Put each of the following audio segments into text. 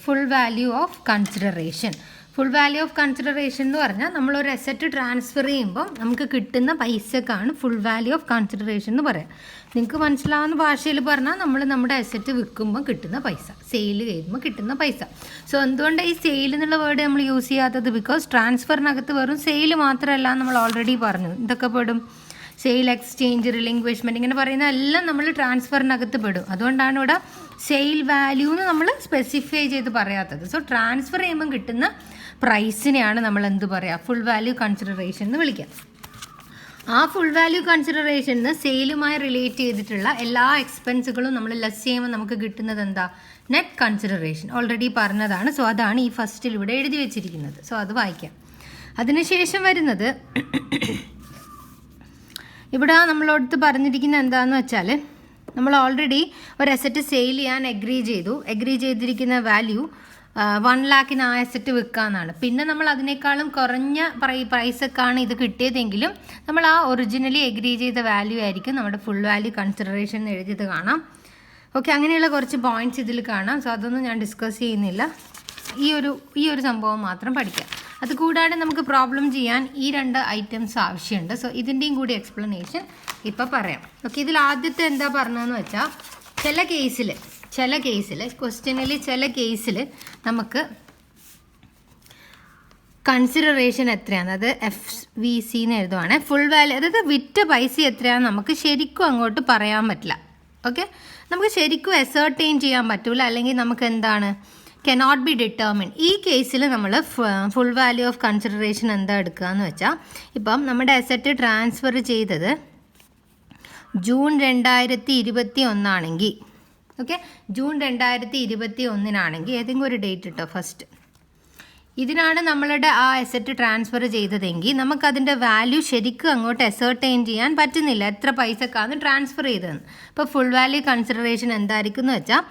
Full value of consideration. Full value of consideration എന്ന് പറഞ്ഞാൽ നമ്മളൊരു അസറ്റ് ട്രാൻസ്ഫർ ചെയ്യുമ്പോൾ നമുക്ക് കിട്ടുന്ന പൈസക്കാണ് ഫുൾ വാല്യൂ ഓഫ് കൺസിഡറേഷൻ എന്ന് പറയാം. നിങ്ങൾക്ക് മനസ്സിലാവുന്ന ഭാഷയിൽ പറഞ്ഞാൽ നമ്മൾ നമ്മുടെ അസറ്റ് വിൽക്കുമ്പോൾ കിട്ടുന്ന പൈസ, സെയിൽ ചെയ്യുമ്പോൾ കിട്ടുന്ന പൈസ. സോ എന്തുകൊണ്ടാണ് ഈ സെയിൽ എന്നുള്ള വേർഡ് നമ്മൾ യൂസ് ചെയ്യാത്തത്? ബിക്കോസ് ട്രാൻസ്ഫറിനകത്ത് വെറും സെയിൽ മാത്രമല്ല, നമ്മൾ ഓൾറെഡി പറഞ്ഞു ഇതൊക്കെ പെടും. സെയിൽ, എക്സ്ചേഞ്ച്, റിലിംഗ്വിഷ്മെൻറ്റ് ഇങ്ങനെ പറയുന്ന എല്ലാം നമ്മൾ ട്രാൻസ്ഫറിനകത്ത് പെടും. അതുകൊണ്ടാണ് ഇവിടെ സെയിൽ വാല്യൂ എന്ന് നമ്മൾ സ്പെസിഫൈ ചെയ്ത് പറയാത്തത്. സോ ട്രാൻസ്ഫർ ചെയ്യുമ്പോൾ കിട്ടുന്ന പ്രൈസിനെയാണ് നമ്മൾ എന്ത് പറയുക? ഫുൾ വാല്യൂ കൺസിഡറേഷൻ എന്ന് വിളിക്കുക. ആ ഫുൾ വാല്യൂ കൺസിഡറേഷന് സെയിലുമായി റിലേറ്റ് ചെയ്തിട്ടുള്ള എല്ലാ എക്സ്പെൻസുകളും നമ്മൾ ലെസ് ചെയ്യുമ്പോൾ നമുക്ക് കിട്ടുന്നത് എന്താ? Net consideration. ഓൾറെഡി പറഞ്ഞതാണ്. സോ അതാണ് ഈ ഫസ്റ്റിൽ ഇവിടെ എഴുതി വെച്ചിരിക്കുന്നത്. സോ അത് വായിക്കാം. അതിനുശേഷം വരുന്നത് ഇവിടെ നമ്മളോടത്ത് പറഞ്ഞിരിക്കുന്നത് എന്താണെന്ന് വെച്ചാൽ, നമ്മൾ ഓൾറെഡി ഒരു അസറ്റ് സെയിൽ ചെയ്യാൻ എഗ്രി ചെയ്തിരിക്കുന്ന വാല്യൂ 1 lakhന് ആ അസറ്റ് വിൽക്കാമെന്നാണ്. പിന്നെ നമ്മൾ അതിനേക്കാളും കുറഞ്ഞ പ്രൈസൊക്കെയാണ് ഇത് കിട്ടിയതെങ്കിലും നമ്മൾ ആ ഒറിജിനലി എഗ്രി ചെയ്ത വാല്യൂ ആയിരിക്കും നമ്മുടെ ഫുൾ വാല്യൂ കൺസിഡറേഷൻ എന്ന് എഴുതിയത് കാണാം. ഓക്കെ, അങ്ങനെയുള്ള കുറച്ച് പോയിന്റ്സ് ഇതിൽ കാണാം. സോ അതൊന്നും ഞാൻ ഡിസ്കസ് ചെയ്യുന്നില്ല. ഈ ഒരു സംഭവം മാത്രം പഠിക്കാം. അതുകൂടാതെ നമുക്ക് പ്രോബ്ലം ചെയ്യാൻ ഈ 2 ഐറ്റംസ് ആവശ്യമുണ്ട്. സോ ഇതിൻ്റെയും കൂടി എക്സ്പ്ലനേഷൻ ഇപ്പോൾ പറയാം. ഓക്കെ, ഇതിൽ ആദ്യത്തെ എന്താ പറഞ്ഞതെന്ന് വെച്ചാൽ, ചില കേസിൽ ക്വസ്റ്റ്യനിൽ ചില കേസിൽ നമുക്ക് കൺസിഡറേഷൻ എത്രയാണ്, അത് FVC എന്ന് എഴുതുവാണ്. ഫുൾ വാല്യൂ, അതായത് വിറ്റ പൈസ എത്രയാണെന്ന് നമുക്ക് ശരിക്കും അങ്ങോട്ട് പറയാൻ പറ്റില്ല. ഓക്കെ, നമുക്ക് ശരിക്കും അസർട്ടൈൻ ചെയ്യാൻ പറ്റില്ല, അല്ലെങ്കിൽ നമുക്ക് എന്താണ് cannot be determined. ഈ കേസിൽ നമ്മൾ ഫുൾ വാല്യൂ ഓഫ് കൺസിഡറേഷൻ എന്താ എടുക്കുക എന്ന് വെച്ചാൽ, ഇപ്പം നമ്മുടെ അസറ്റ് ട്രാൻസ്ഫർ ചെയ്തത് ജൂൺ 2021 ആണെങ്കിൽ, ഓക്കെ, ജൂൺ 2021 ഏതെങ്കിലും ഒരു ഡേറ്റ് ഇട്ടോ ഫസ്റ്റ്, ഇതിനാണ് നമ്മളുടെ ആ അസറ്റ് ട്രാൻസ്ഫർ ചെയ്തതെങ്കിൽ നമുക്കതിൻ്റെ വാല്യൂ ശരിക്കും അങ്ങോട്ട് അസർട്ടൈൻ ചെയ്യാൻ പറ്റുന്നില്ല, എത്ര പൈസക്കാണ് ട്രാൻസ്ഫർ ചെയ്തതെന്ന്. ഇപ്പോൾ ഫുൾ വാല്യൂ കൺസിഡറേഷൻ എന്തായിരിക്കും എന്ന് വെച്ചാൽ,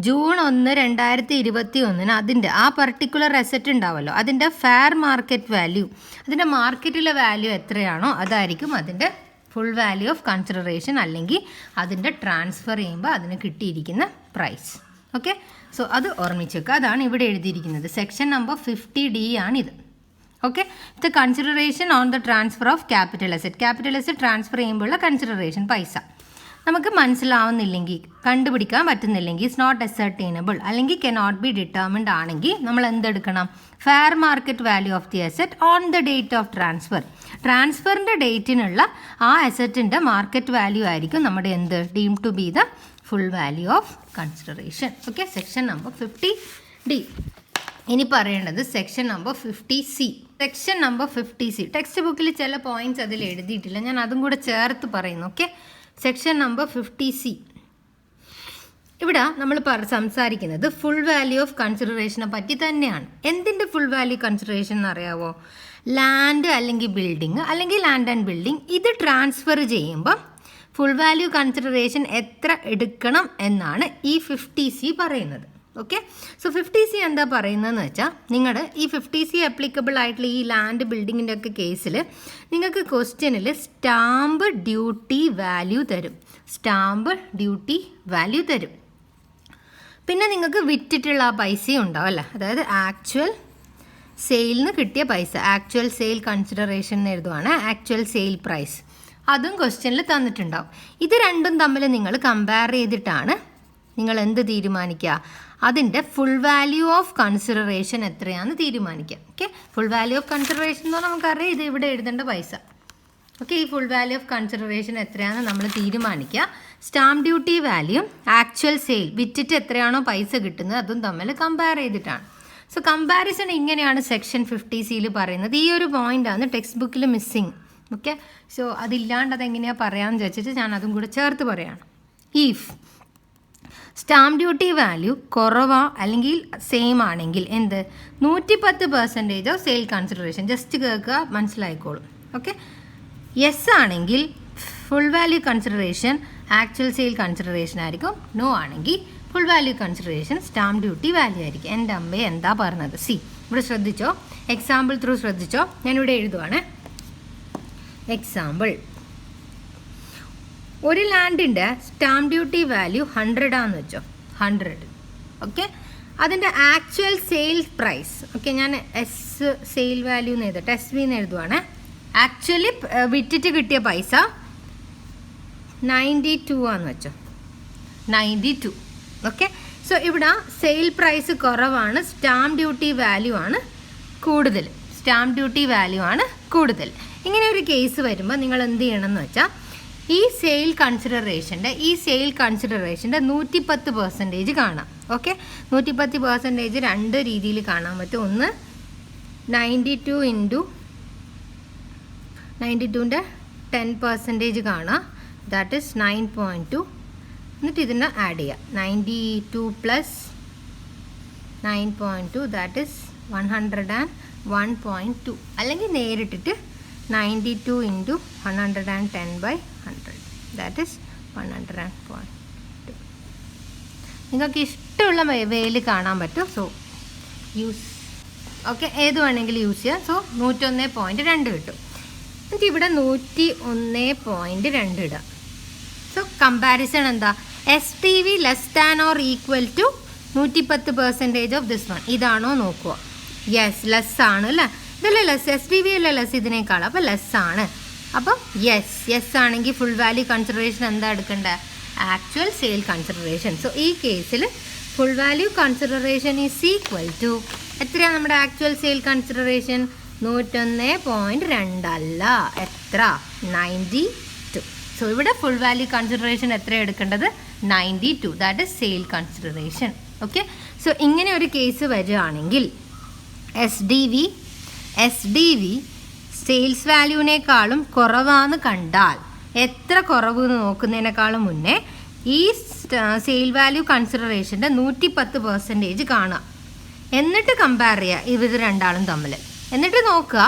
ജൂൺ 1, 2021 അതിൻ്റെ ആ പർട്ടിക്കുലർ അസറ്റ് ഉണ്ടാവുമല്ലോ, അതിൻ്റെ ഫെയർ മാർക്കറ്റ് വാല്യൂ, അതിൻ്റെ മാർക്കറ്റിലെ വാല്യൂ എത്രയാണോ അതായിരിക്കും അതിൻ്റെ ഫുൾ വാല്യൂ ഓഫ് കൺസിഡറേഷൻ, അല്ലെങ്കിൽ അതിൻ്റെ ട്രാൻസ്ഫർ ചെയ്യുമ്പോൾ അതിന് കിട്ടിയിരിക്കുന്ന പ്രൈസ്. ഓക്കെ, സോ അത് ഓർമ്മിച്ച് വെക്കുക. അതാണ് ഇവിടെ എഴുതിയിരിക്കുന്നത്. സെക്ഷൻ നമ്പർ 50D ആണിത്. ഓക്കെ, ഇത് consideration on the transfer of capital asset transfer ചെയ്യുമ്പോഴുള്ള കൺസിഡറേഷൻ പൈസ. നമുക്ക് മനസ്സിലാവുന്നില്ലെങ്കിൽ, കണ്ടുപിടിക്കാൻ പറ്റുന്നില്ലെങ്കിൽ, ഇറ്റ്സ് നോട്ട് അസർട്ടൈനബിൾ അല്ലെങ്കിൽ കനോട്ട് ബി ഡിറ്റർമിൻഡ് ആണെങ്കിൽ നമ്മൾ എന്തെടുക്കണം? Fair market value of the asset on the date of ട്രാൻസ്ഫറിൻ്റെ ഡേറ്റിനുള്ള ആ അസറ്റിൻ്റെ മാർക്കറ്റ് വാല്യൂ ആയിരിക്കും നമ്മുടെ എന്ത് deem to be the full value of consideration. Okay, section number 50D. ഇനി പറയേണ്ടത് section number 50C. Section number 50C text ബുക്കിൽ ചില പോയിന്റ്സ് അതിൽ എഴുതിയിട്ടില്ല, ഞാൻ അതും കൂടെ ചേർത്ത് പറയുന്നു. Okay, section number 50C. ഇവിടെ നമ്മൾ സംസാരിക്കുന്നത് ഫുൾ വാല്യൂ ഓഫ് കൺസിഡറേഷനെ പറ്റി തന്നെയാണ്. എന്തിൻ്റെ ഫുൾ വാല്യൂ കൺസിഡറേഷൻ എന്നറിയാവോ? ലാൻഡ് അല്ലെങ്കിൽ ബിൽഡിങ്, അല്ലെങ്കിൽ ലാൻഡ് ആൻഡ് ബിൽഡിങ്, ഇത് ട്രാൻസ്ഫർ ചെയ്യുമ്പം ഫുൾ വാല്യൂ കൺസിഡറേഷൻ എത്ര എടുക്കണം എന്നാണ് ഈ 50C പറയുന്നത്. ഓക്കെ, സോ 50C എന്താ പറയുന്നതെന്ന് വെച്ചാൽ, നിങ്ങളുടെ ഈ 50C അപ്ലിക്കബിൾ ആയിട്ടുള്ള ഈ ലാൻഡ് ബിൽഡിങ്ങിൻ്റെ ഒക്കെ കേസിൽ നിങ്ങൾക്ക് ക്വസ്റ്റ്യനിൽ സ്റ്റാമ്പ് ഡ്യൂട്ടി വാല്യൂ തരും. പിന്നെ നിങ്ങൾക്ക് വിറ്റിട്ടുള്ള ആ പൈസയും ഉണ്ടാവും അല്ലേ, അതായത് ആക്ച്വൽ സെയിലിന് കിട്ടിയ പൈസ, ആക്ച്വൽ സെയിൽ കൺസിഡറേഷൻ എന്ന് എഴുതുവാണ്, ആക്ച്വൽ സെയിൽ പ്രൈസ്, അതും ക്വസ്റ്റ്യനിൽ തന്നിട്ടുണ്ടാവും. ഇത് രണ്ടും തമ്മിൽ നിങ്ങൾ കമ്പയർ ചെയ്തിട്ടാണ് നിങ്ങൾ എന്ത് തീരുമാനിക്കുക? അതിൻ്റെ ഫുൾ വാല്യൂ ഓഫ് കൺസിഡറേഷൻ എത്രയാണെന്ന് തീരുമാനിക്കുക. Okay, full value of consideration എന്ന് പറഞ്ഞാൽ നമുക്കറിയാം ഇത് ഇവിടെ എഴുതേണ്ട പൈസ. ഓക്കെ, ഈ ഫുൾ വാല്യൂ ഓഫ് കൺസിഡറേഷൻ എത്രയാണെന്ന് നമ്മൾ തീരുമാനിക്കുക. Stamp duty value, actual sale, വിറ്റിട്ട് എത്രയാണോ പൈസ കിട്ടുന്നത് അതും തമ്മിൽ കമ്പയർ ചെയ്തിട്ടാണ്. സോ കമ്പാരിസൺ ഇങ്ങനെയാണ് സെക്ഷൻ 50Cയിൽ പറയുന്നത്. ഈ ഒരു പോയിൻ്റാണ് ടെക്സ്റ്റ് ബുക്കിൽ മിസ്സിങ്. ഓക്കെ, സോ അതില്ലാണ്ട് അതെങ്ങനെയാണ് പറയാമെന്ന് വെച്ചിട്ട് ഞാൻ അതും കൂടെ ചേർത്ത് പറയുകയാണ്. ഇഫ് സ്റ്റാമ്പ് ഡ്യൂട്ടി വാല്യൂ കുറവാ അല്ലെങ്കിൽ സെയിം ആണെങ്കിൽ എന്ത് 110% ഓഫ് സെയിൽ കൺസിഡറേഷൻ, ജസ്റ്റ് കേൾക്കുക മനസ്സിലായിക്കോളും. ഓക്കെ, യെസ് ആണെങ്കിൽ full value consideration actual sale consideration ആയിരിക്കും, നോ ആണെങ്കിൽ full value consideration stamp duty value ആയിരിക്കും. എൻ്റെ അമ്മയെ എന്താ പറഞ്ഞത്? സി, ഇവിടെ ശ്രദ്ധിച്ചോ, എക്സാമ്പിൾ ത്രൂ ശ്രദ്ധിച്ചോ, ഞാനിവിടെ എഴുതുവാണ്. എക്സാമ്പിൾ, ഒരു ലാൻഡിൻ്റെ സ്റ്റാമ്പ് ഡ്യൂട്ടി വാല്യൂ 100 ആണെന്ന് വെച്ചോ, 100. ഓക്കെ, അതിൻ്റെ ആക്ച്വൽ സെയിൽ പ്രൈസ്. ഓക്കെ, ഞാൻ എസ് സെയിൽ വാല്യൂ എന്ന് എഴുതട്ടെ, എസ് വി എന്ന് എഴുതുവാണ്. ആക്ച്വലി വിറ്റിട്ട് കിട്ടിയ പൈസ 92 ആണെന്ന് വെച്ചോ, 92. ഓക്കെ, സോ ഇവിടെ സെയിൽ പ്രൈസ് കുറവാണ്, സ്റ്റാമ്പ് ഡ്യൂട്ടി വാല്യൂ ആണ് കൂടുതൽ. സ്റ്റാമ്പ് ഡ്യൂട്ടി വാല്യൂ ആണ് കൂടുതൽ. ഇങ്ങനെ ഒരു കേസ് വരുമ്പോൾ നിങ്ങൾ എന്ത് ചെയ്യണം എന്ന് വെച്ചാൽ ഈ സെയിൽ കൺസിഡറേഷൻ്റെ 110% കാണാം. ഓക്കെ, 110% രണ്ട് രീതിയിൽ കാണാൻ പറ്റും. ഒന്ന് 92 ഇൻറ്റു 92ൻ്റെ 10% കാണാം, ദാറ്റ് ഇസ് 9.2. എന്നിട്ട് ഇതിനെ ആഡ് ചെയ്യുക, 92 പ്ലസ് 9.2 ദാറ്റ് ഇസ് 101.2. അല്ലെങ്കിൽ നേരിട്ടിട്ട് 92 ഇൻറ്റു 110/100 ദാറ്റ് ഇസ് 100.2. നിങ്ങൾക്ക് ഇഷ്ടമുള്ള വേയിൽ കാണാൻ പറ്റും. സോ യൂസ്, ഓക്കെ, ഏത് വേണമെങ്കിലും യൂസ് ചെയ്യാം. സോ 101.2 കിട്ടും. എന്നിട്ട് ഇവിടെ 101.2 ഇടാം. സോ കമ്പാരിസൺ എന്താ? S T V less than or equal to 110% of this one. ഇതാണോ നോക്കുക? യെസ്, ലെസ് ആണ് അല്ലേ? ഇതല്ലേ ലെസ്, എസ് ടി വി അല്ലേ ലെസ് ഇതിനേക്കാൾ, അപ്പോൾ ലെസ് ആണ്. അപ്പം യെസ് ആണെങ്കിൽ ഫുൾ വാല്യൂ കൺസിഡറേഷൻ എന്താ എടുക്കേണ്ടത്? Actual sale consideration. സോ ഈ കേസിൽ full value consideration is equal to എത്രയാണ് നമ്മുടെ ആക്ച്വൽ സെയിൽ കൺസിഡറേഷൻ? 101.2 അല്ല, എത്ര? 92. സോ ഇവിടെ ഫുൾ വാല്യൂ കൺസിഡറേഷൻ എത്ര എടുക്കേണ്ടത്? 92. That is sale consideration. Okay, so ഇങ്ങനെ ഒരു കേസ് വരികയാണെങ്കിൽ എസ് ഡി വി സെയിൽസ് വാല്യൂവിനേക്കാളും കുറവാന്ന് കണ്ടാൽ, എത്ര കുറവ് എന്ന് നോക്കുന്നതിനേക്കാളും മുന്നേ ഈ സെയിൽ വാല്യൂ കൺസിഡറേഷൻ്റെ 110% കാണുക. എന്നിട്ട് കമ്പയർ ചെയ്യുക ഇവർ രണ്ടാളും തമ്മിൽ. എന്നിട്ട് നോക്കുക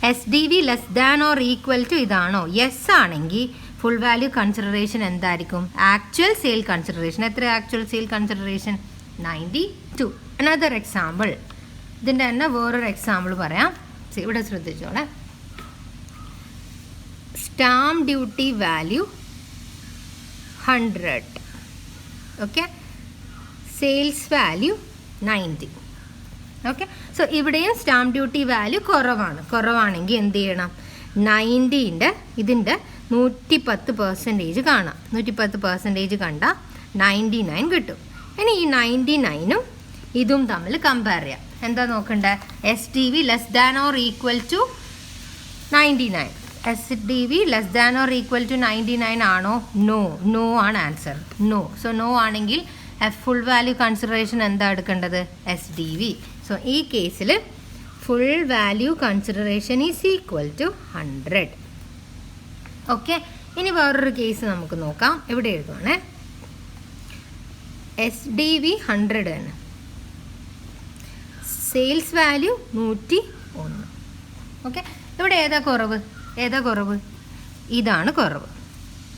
S D V less than or equal to ഇതാണോ? യെസ് ആണെങ്കിൽ ഫുൾ വാല്യൂ കൺസിഡറേഷൻ എന്തായിരിക്കും? Actual sale consideration. എത്ര actual sale consideration? 92. Another example, ഇതിൻ്റെ തന്നെ വേറൊരു എക്സാമ്പിൾ പറയാം. ഇവിടെ ശ്രദ്ധിച്ചോളെ. Stamp duty value 100. Okay, sales value 90. Okay, so ഇവിടെയും സ്റ്റാമ്പ് ഡ്യൂട്ടി വാല്യൂ കുറവാണെങ്കിൽ എന്ത് ചെയ്യണം? 90ൻ്റെ ഇതിൻ്റെ 110% കാണാം. 110% കണ്ടാൽ 99 കിട്ടും. ഇനി ഈ 99ഉം ഇതും തമ്മിൽ കമ്പയർ ചെയ്യാം. എന്താ നോക്കണ്ടേ? S T V less than or equal to 99. S D V less than or equal to 99 ആണോ? നോ ആണ് ആൻസർ. നോ. സോ നോ ആണെങ്കിൽ ഫുൾ വാല്യൂ കൺസിഡറേഷൻ എന്താ എടുക്കേണ്ടത്? S D V. സോ ഈ കേസിൽ full value consideration is equal to 100. Okay, ഇനി വേറൊരു case നമുക്ക് നോക്കാം. ഇവിടെ എഴുതുവാണേ, എസ് ഡി വി 100 ആണ്, സെയിൽസ് വാല്യൂ 101. ഓക്കെ, ഇവിടെ ഏതാ കുറവ്? ഇതാണ് കുറവ്.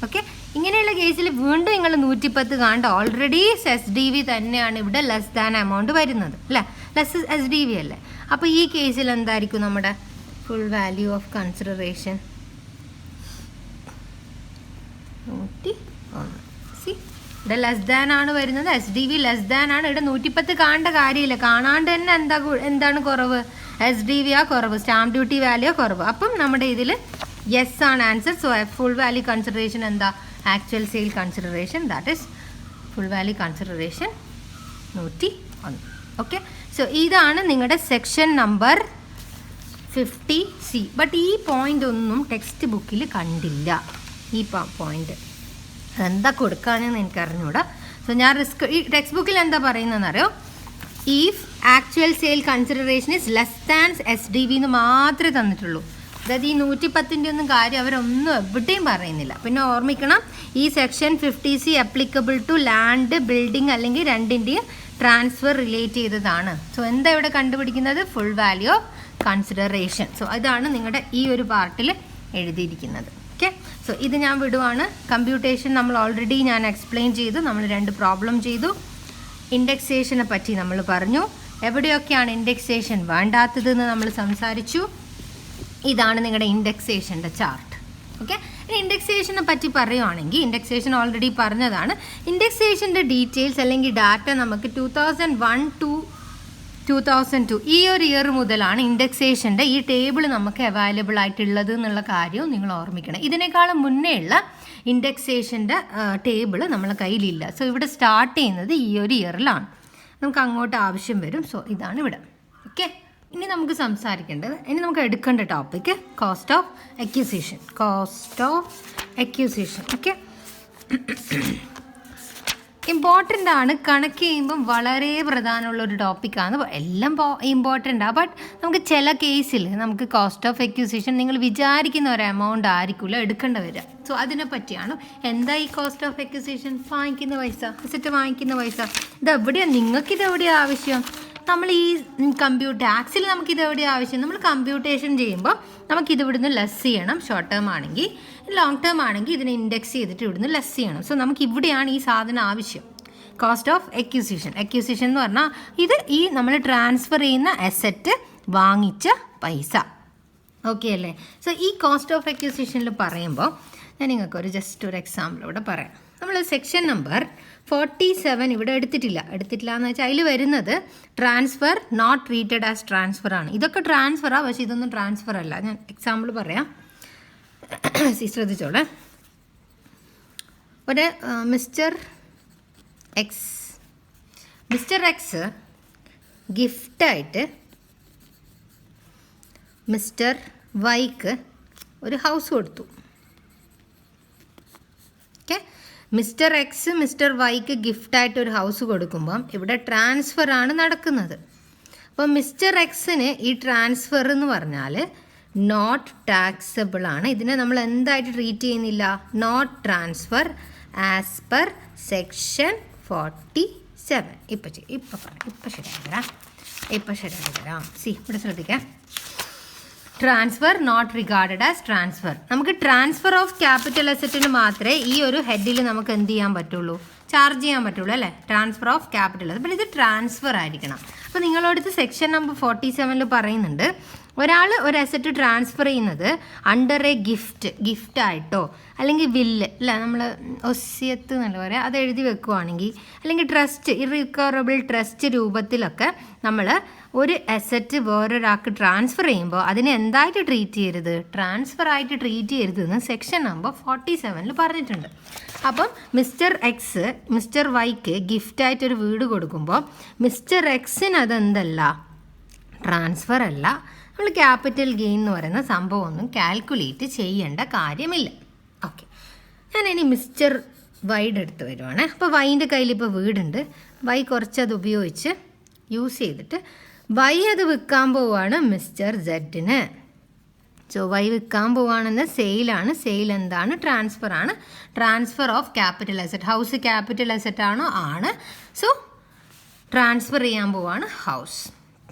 ഓക്കെ, ഇങ്ങനെയുള്ള കേസിൽ വീണ്ടും നിങ്ങൾ 110 കാണണ്ട. ഓൾറെഡി എസ് ഡി വി തന്നെയാണ് ഇവിടെ ലെസ് ദാൻ എമൗണ്ട് വരുന്നത് അല്ലേ? ലെസ് എസ് ഡി വി അല്ലേ? അപ്പോൾ ഈ കേസിൽ എന്തായിരിക്കും നമ്മുടെ full value of consideration? 101. C, ഇവിടെ ലെസ് ദാൻ ആണ് വരുന്നത്, S D V less than ആണ്. ഇവിടെ 110 കാണേണ്ട കാര്യമില്ല. കാണാണ്ട് തന്നെ എന്താണ് കുറവ്? എസ് ഡി വി ആ കുറവ്, സ്റ്റാമ്പ് ഡ്യൂട്ടി വാല്യൂ കുറവ്. അപ്പം നമ്മുടെ ഇതിൽ യെസ് ആണ് answer. So full value consideration എന്താ? Actual sale consideration, that is full value consideration 101. Okay, so ഇതാണ് നിങ്ങളുടെ സെക്ഷൻ നമ്പർ 50C. ബട്ട് ഈ പോയിന്റ് ഒന്നും ടെക്സ്റ്റ് ബുക്കിൽ കണ്ടില്ല. ഈ പോയിന്റ് എന്താ കൊടുക്കാനെന്ന് എനിക്ക് അറിഞ്ഞൂടാ. സോ ഞാൻ ഈ ടെക്സ്റ്റ് ബുക്കിൽ എന്താ പറയുന്നതെന്നറിയോ? If actual sale consideration is less than S D V എന്ന് മാത്രമേ തന്നിട്ടുള്ളൂ. അതായത് ഈ 110ൻ്റെ ഒന്നും കാര്യം അവരൊന്നും എവിടെയും പറയുന്നില്ല. പിന്നെ ഓർമ്മിക്കണം, ഈ section 50C applicable to land, building അല്ലെങ്കിൽ രണ്ടിൻ്റെയും ട്രാൻസ്ഫർ റിലേറ്റ് ചെയ്തതാണ്. സോ എന്താ ഇവിടെ കണ്ടുപിടിക്കുന്നത്? Full value of consideration. So അതാണ് നിങ്ങളുടെ ഈ ഒരു പാർട്ടിൽ എഴുതിയിരിക്കുന്നത്. ഓക്കെ, സോ ഇത് ഞാൻ വിടുവാണ്. കമ്പ്യൂട്ടേഷൻ നമ്മൾ ഓൾറെഡി ഞാൻ എക്സ്പ്ലെയിൻ ചെയ്തു. നമ്മൾ 2 പ്രോബ്ലം ചെയ്തു. ഇൻഡെക്സേഷനെ പറ്റി നമ്മൾ പറഞ്ഞു. എവിടെയൊക്കെയാണ് ഇൻഡെക്സേഷൻ വേണ്ടാത്തതെന്ന് നമ്മൾ സംസാരിച്ചു. ഇതാണ് നിങ്ങളുടെ ഇൻഡെക്സേഷൻ്റെ ചാർട്ട്. ഓക്കെ, ഇൻഡെക്സേഷനെ പറ്റി പറയുവാണെങ്കിൽ ഇൻഡെക്സേഷൻ ഓൾറെഡി പറഞ്ഞതാണ്. ഇൻഡെക്സേഷൻ്റെ ഡീറ്റെയിൽസ് അല്ലെങ്കിൽ ഡാറ്റ നമുക്ക് 2001 to 2002 ഈ ഒരു ഇയർ മുതലാണ് ഇൻഡെക്സേഷൻ്റെ ഈ ടേബിൾ നമുക്ക് അവൈലബിൾ ആയിട്ടുള്ളത് എന്നുള്ള കാര്യവും നിങ്ങൾ ഓർമ്മിക്കണം. ഇതിനേക്കാളും മുന്നേ ഉള്ള ഇൻഡെക്സേഷൻ്റെ ടേബിൾ നമ്മളെ കയ്യിലില്ല. സോ ഇവിടെ സ്റ്റാർട്ട് ചെയ്യുന്നത് ഈ ഒരു ഇയറിലാണ്. നമുക്ക് അങ്ങോട്ട് ആവശ്യം വരും. സോ ഇതാണ് ഇവിടെ. ഓക്കെ, ഇനി നമുക്ക് സംസാരിക്കേണ്ടത്, ഇനി നമുക്ക് എടുക്കേണ്ട topic cost of acquisition. Okay, important ആണ്. കണക്ക് ചെയ്യുമ്പം വളരെ പ്രധാനമുള്ള ഒരു ടോപ്പിക്കാണ്. എല്ലാം ഇമ്പോർട്ടൻ്റ് ആണ്. ബട്ട് നമുക്ക് ചില കേസിൽ നമുക്ക് കോസ്റ്റ് ഓഫ് അക്യൂസിഷൻ നിങ്ങൾ വിചാരിക്കുന്ന ഒരു എമൗണ്ട് ആയിരിക്കില്ല എടുക്കേണ്ടി വരിക. സോ അതിനെ പറ്റിയാണ്. എന്താ ഈ കോസ്റ്റ് ഓഫ് അക്യൂസിഷൻ? വാങ്ങിക്കുന്ന പൈസ, അസറ്റ് വാങ്ങിക്കുന്ന പൈസ. ഇതെവിടെയാണ് നിങ്ങൾക്കിതെവിടെയാണ് ആവശ്യം? നമ്മൾ ഈ ടാക്സിൽ നമുക്കിതെവിടെയാണ് ആവശ്യം? നമ്മൾ കമ്പ്യൂട്ടേഷൻ ചെയ്യുമ്പോൾ നമുക്കിത് ഇവിടുന്ന് ലെസ് ചെയ്യണം. ഷോർട്ട് ടേം ആണെങ്കിൽ, ലോങ് ടേം ആണെങ്കിൽ ഇതിനെ ഇൻഡെക്സ് ചെയ്തിട്ട് ഇവിടുന്ന് ലെസ് ചെയ്യണം. സോ നമുക്ക് ഇവിടെയാണ് ഈ സാധനം ആവശ്യം. കോസ്റ്റ് ഓഫ് അക്യൂസിഷൻ എന്ന് പറഞ്ഞാൽ ഇത് ഈ നമ്മൾ ട്രാൻസ്ഫർ ചെയ്യുന്ന അസറ്റ് വാങ്ങിച്ച പൈസ. ഓക്കെ അല്ലേ? സോ ഈ കോസ്റ്റ് ഓഫ് അക്യൂസിഷനിൽ പറയുമ്പോൾ ഞാൻ നിങ്ങൾക്ക് ജസ്റ്റ് ഒരു എക്സാമ്പിൾ ഇവിടെ പറയാം. നമ്മൾ സെക്ഷൻ നമ്പർ 47 ഇവിടെ എടുത്തിട്ടില്ല എന്ന് വെച്ചാൽ അതിൽ വരുന്നത് transfer not treated as transfer ആണ്. ഇതൊക്കെ ട്രാൻസ്ഫറാണ്, പക്ഷേ ഇതൊന്നും ട്രാൻസ്ഫർ അല്ല. ഞാൻ എക്സാമ്പിൾ പറയാം, ശ്രദ്ധിച്ചോളെ. ഒരു മിസ്റ്റർ എക്സ് ഗിഫ്റ്റായിട്ട് മിസ്റ്റർ വൈക്ക് ഒരു ഹൗസ് കൊടുത്തു. ഓക്കെ, മിസ്റ്റർ എക്സ് മിസ്റ്റർ വൈക്ക് ഗിഫ്റ്റായിട്ട് ഒരു ഹൗസ് കൊടുക്കുമ്പം ഇവിടെ ട്രാൻസ്ഫർ ആണ് നടക്കുന്നത്. അപ്പോൾ മിസ്റ്റർ എക്സിന് ഈ ട്രാൻസ്ഫർ എന്ന് പറഞ്ഞാൽ നോട്ട് ടാക്സബിൾ ആണ്. ഇതിനെ നമ്മൾ എന്തായിട്ട് ട്രീറ്റ് ചെയ്യുന്നില്ല? Not transfer as per section 47. ഇപ്പം ശരിയാക്കി തരാം. ഇവിടെ ശ്രദ്ധിക്കാം. Transfer not regarded as transfer. നമുക്ക് ട്രാൻസ്ഫർ ഓഫ് ക്യാപിറ്റൽ അസറ്റിന് മാത്രമേ ഈ ഒരു ഹെഡിൽ നമുക്ക് എന്ത് ചെയ്യാൻ പറ്റുള്ളൂ? ചാർജ് ചെയ്യാൻ പറ്റുള്ളൂ അല്ലേ? Transfer of capital asset. അപ്പോൾ ഇത് ട്രാൻസ്ഫർ ആയിരിക്കണം. അപ്പോൾ നിങ്ങളോടത്ത് സെക്ഷൻ നമ്പർ 47 പറയുന്നുണ്ട്, ഒരാൾ ഒരു അസറ്റ് ട്രാൻസ്ഫർ ചെയ്യുന്നത് അണ്ടർ എ ഗിഫ്റ്റായിട്ടോ അല്ലെങ്കിൽ വില്ല് അല്ല, നമ്മൾ ഒസ്യത്ത് എന്നല്ല പറയാം, അത് എഴുതി വെക്കുവാണെങ്കിൽ, അല്ലെങ്കിൽ ട്രസ്റ്റ്, ഇറിക്കവറബിൾ ട്രസ്റ്റ് രൂപത്തിലൊക്കെ നമ്മൾ ഒരു അസറ്റ് വേറൊരാൾക്ക് ട്രാൻസ്ഫർ ചെയ്യുമ്പോൾ അതിനെ എന്തായിട്ട് ട്രീറ്റ് ചെയ്യരുത്? ട്രാൻസ്ഫർ ആയിട്ട് ട്രീറ്റ് ചെയ്യരുതെന്ന് സെക്ഷൻ നമ്പർ 47 പറഞ്ഞിട്ടുണ്ട്. അപ്പം മിസ്റ്റർ എക്സ് മിസ്റ്റർ വൈക്ക് ഗിഫ്റ്റായിട്ടൊരു വീട് കൊടുക്കുമ്പോൾ മിസ്റ്റർ എക്സിന് അതെന്തല്ല? ട്രാൻസ്ഫർ അല്ല. നമ്മൾ ക്യാപിറ്റൽ ഗെയിൻ എന്ന് പറയുന്ന സംഭവമൊന്നും കാൽക്കുലേറ്റ് ചെയ്യേണ്ട കാര്യമില്ല. ഓക്കെ, ഞാനിനി മിസ്റ്റർ വൈയുടെ അടുത്ത് വരുവാണ്. അപ്പോൾ വൈൻ്റെ കയ്യിൽ ഇപ്പോൾ വീടുണ്ട്. വൈ കുറച്ചത് ഉപയോഗിച്ച് യൂസ് ചെയ്തിട്ട് വൈ അത് വിൽക്കാൻ പോവുകയാണ് മിസ്റ്റർ സെഡിന്. സോ വൈ വിൽക്കാൻ പോവുകയാണെന്ന് സെയിലാണ്. സെയിൽ എന്താണ്? ട്രാൻസ്ഫർ ആണ്. Transfer of capital asset. House capital asset ആണോ? ആണ്. സോ ട്രാൻസ്ഫർ ചെയ്യാൻ പോവുകയാണ് ഹൗസ്.